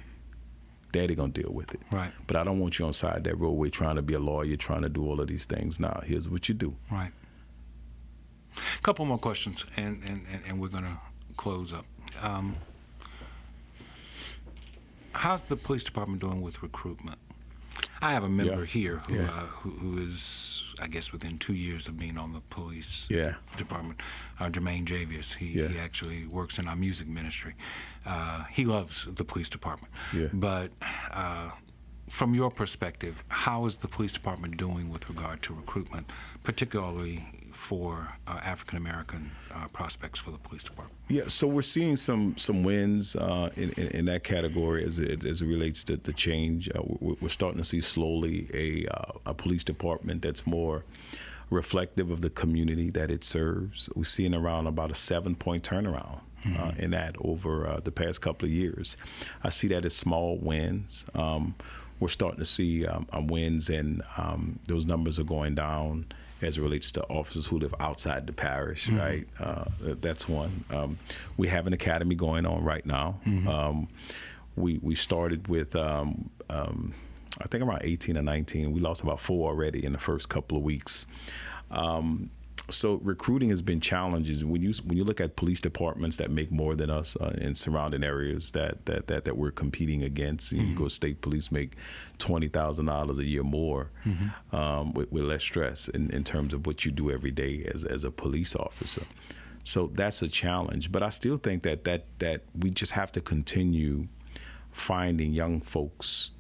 Daddy gonna deal with it. Right. But I don't want you on side that roadway trying to be a lawyer, trying to do all of these things. Now, here's what you do. Right. A couple more questions, and we're gonna close up. How's the police department doing with recruitment? I have a member here who is, I guess, within 2 years of being on the police department, Jermaine Javius. He actually works in our music ministry. He loves the police department. Yeah. But from your perspective, how is the police department doing with regard to recruitment, particularly for African-American prospects for the police department? Yeah, so we're seeing some wins in that category as it relates to the change. We're starting to see slowly a police department that's more reflective of the community that it serves. We're seeing around about a 7-point turnaround in that over the past couple of years. I see that as small wins. We're starting to see wins, and those numbers are going down as it relates to officers who live outside the parish, right? That's one. We have an academy going on right now. We started with, I think around 18 or 19. We lost about 4 already in the first couple of weeks. So recruiting has been challenges. When you look at police departments that make more than us in surrounding areas that we're competing against, you go state police make $20,000 a year more with less stress in terms of what you do every day as a police officer. So that's a challenge. But I still think that we just have to continue finding young folks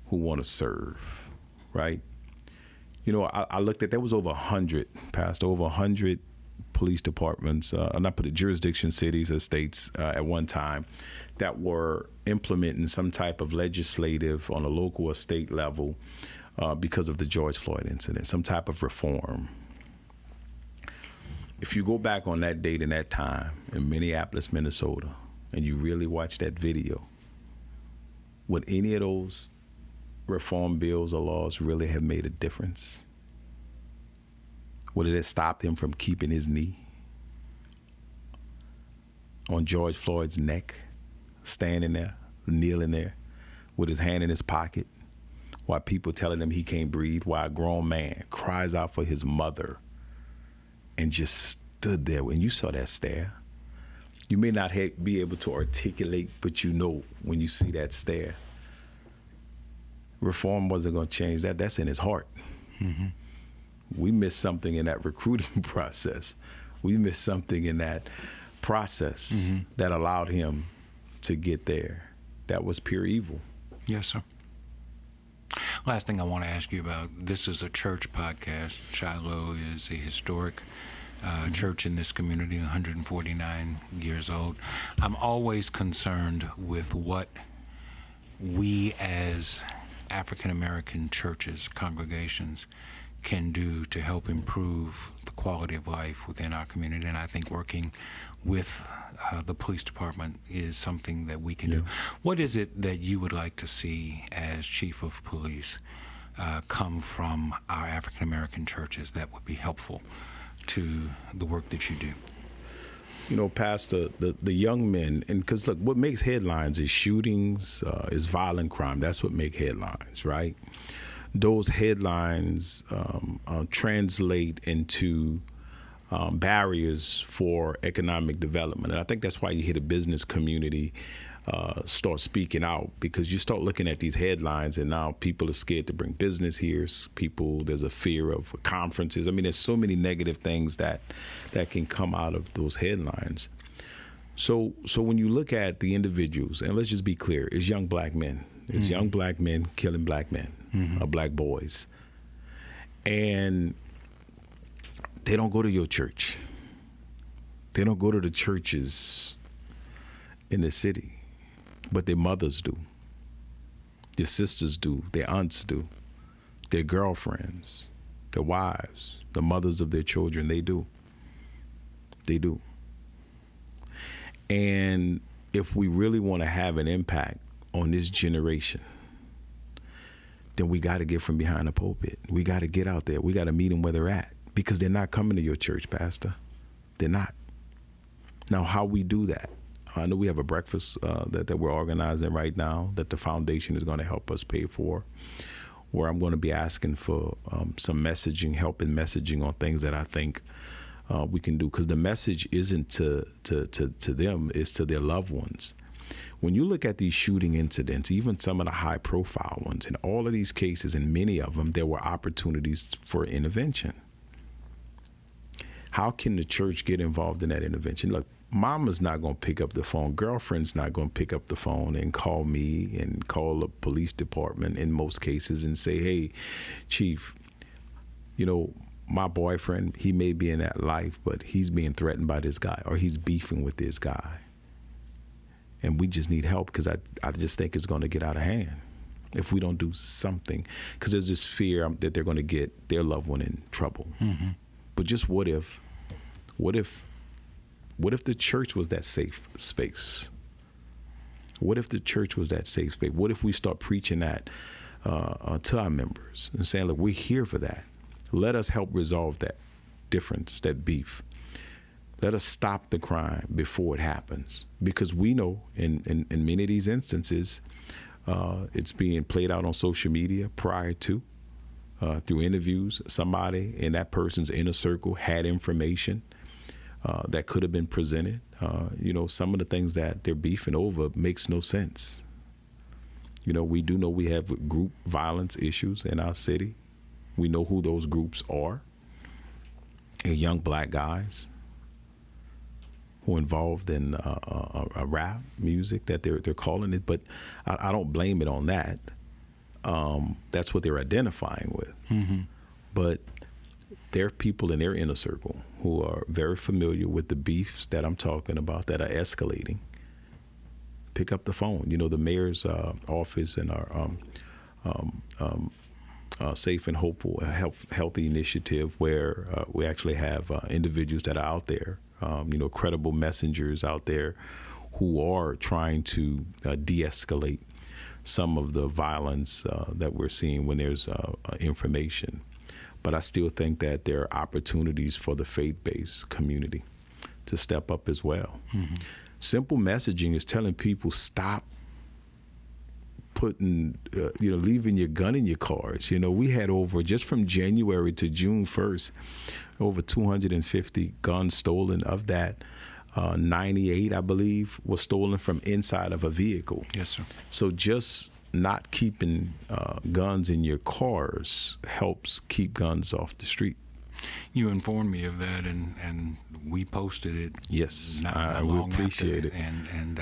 who want to serve, right? You know, I looked at, there was over 100, Pastor, over 100 police departments, not put it, jurisdiction, cities or states at one time that were implementing some type of legislative on a local or state level because of the George Floyd incident, some type of reform. If you go back on that date and that time in Minneapolis, Minnesota, and you really watch that video, would any of those reform bills or laws really have made a difference? Would it have stopped him from keeping his knee on George Floyd's neck, standing there, kneeling there, with his hand in his pocket, while people telling him he can't breathe, while a grown man cries out for his mother and just stood there? When you saw that stare, you may not be able to articulate, but you know when you see that stare, reform wasn't going to change that. That's in his heart. We missed something in that recruiting process. We missed something in that process that allowed him to get there. That was pure evil. Yes, sir. Last thing I want to ask you about, this is a church podcast. Shiloh is a historic church in this community, 149 years old. I'm always concerned with what we as African American churches, congregations, can do to help improve the quality of life within our community. And I think working with the police department is something that we can do. What is it that you would like to see as chief of police come from our African American churches that would be helpful to the work that you do? You know, Pastor, the young men, and because look, what makes headlines is shootings, is violent crime. That's what make headlines, right? Those headlines translate into barriers for economic development. And I think that's why you hear the business community start speaking out, because you start looking at these headlines and now people are scared to bring business here. There's a fear of conferences. I mean, there's so many negative things that can come out of those headlines. So when you look at the individuals, and let's just be clear, it's young black men. It's young black men killing black men, black boys. And they don't go to your church. They don't go to the churches in the city, but their mothers do. Their sisters do. Their aunts do. Their girlfriends, their wives, the mothers of their children, they do. They do. And if we really want to have an impact on this generation, then we got to get from behind the pulpit. We got to get out there. We got to meet them where they're at, because they're not coming to your church, Pastor. They're not. Now, how we do that? I know we have a breakfast that we're organizing right now that the foundation is going to help us pay for, where I'm going to be asking for some messaging, help in messaging on things that I think we can do, because the message isn't to them, it's to their loved ones. When you look at these shooting incidents, even some of the high profile ones, in all of these cases, and many of them, there were opportunities for intervention. How can the church get involved in that intervention? Look, mama's not going to pick up the phone. Girlfriend's not going to pick up the phone and call me and call the police department in most cases and say, hey, chief, you know, my boyfriend, he may be in that life, but he's being threatened by this guy, or he's beefing with this guy. And we just need help, because I just think it's going to get out of hand. if we don't do something, because there's this fear that they're going to get their loved one in trouble. But just what if the church was that safe space? What if the church was that safe space? What if we start preaching that to our members and saying, look, we're here for that. Let us help resolve that difference, that beef. Let us stop the crime before it happens. Because we know in many of these instances, it's being played out on social media prior to, through interviews. Somebody in that person's inner circle had information that could have been presented. Some of the things that they're beefing over makes no sense. We do know we have group violence issues in our city. We know who those groups are. They're young black guys who are involved in a rap music that they're calling it, but I don't blame it on that. That's what they're identifying with. But there are people in their inner circle who are very familiar with the beefs that I'm talking about that are escalating. Pick up the phone. The mayor's office and our Safe and Hopeful Healthy initiative, where we actually have individuals that are out there, credible messengers out there who are trying to de-escalate some of the violence that we're seeing when there's information. But I still think that there are opportunities for the faith-based community to step up as well. Simple messaging is telling people stop putting, leaving your gun in your cars. We had over, just from January to June 1st, over 250 guns stolen. Of that, 98, I believe, was stolen from inside of a vehicle. Yes, sir. So just not keeping guns in your cars helps keep guns off the street. You informed me of that, and we posted it. Yes, not we long appreciate after, it. And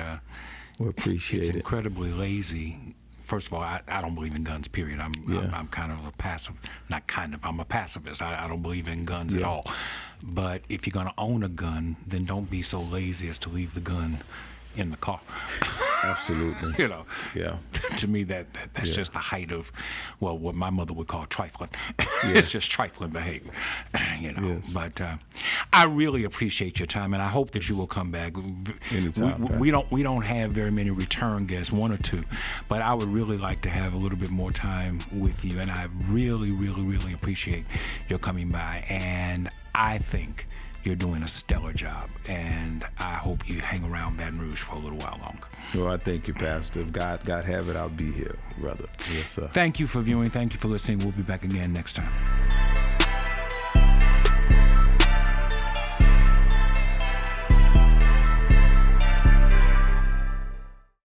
we appreciate it's it. incredibly lazy. First of all, I don't believe in guns, period. I'm kind of a passive, not kind of, I'm a pacifist. I don't believe in guns at all. But if you're going to own a gun, then don't be so lazy as to leave the gun in the car. Absolutely. Yeah. To me, that's just the height of, what my mother would call trifling. Yes. It's just trifling behavior. Yes. But I really appreciate your time, and I hope that you will come back. Anytime, we don't have very many return guests, one or two, but I would really like to have a little bit more time with you, and I really, really, really appreciate your coming by. And I think you're doing a stellar job, and I hope you hang around Baton Rouge for a little while longer. Well, I thank you, Pastor. If God have it, I'll be here, brother. Yes, sir. Thank you for viewing. Thank you for listening. We'll be back again next time.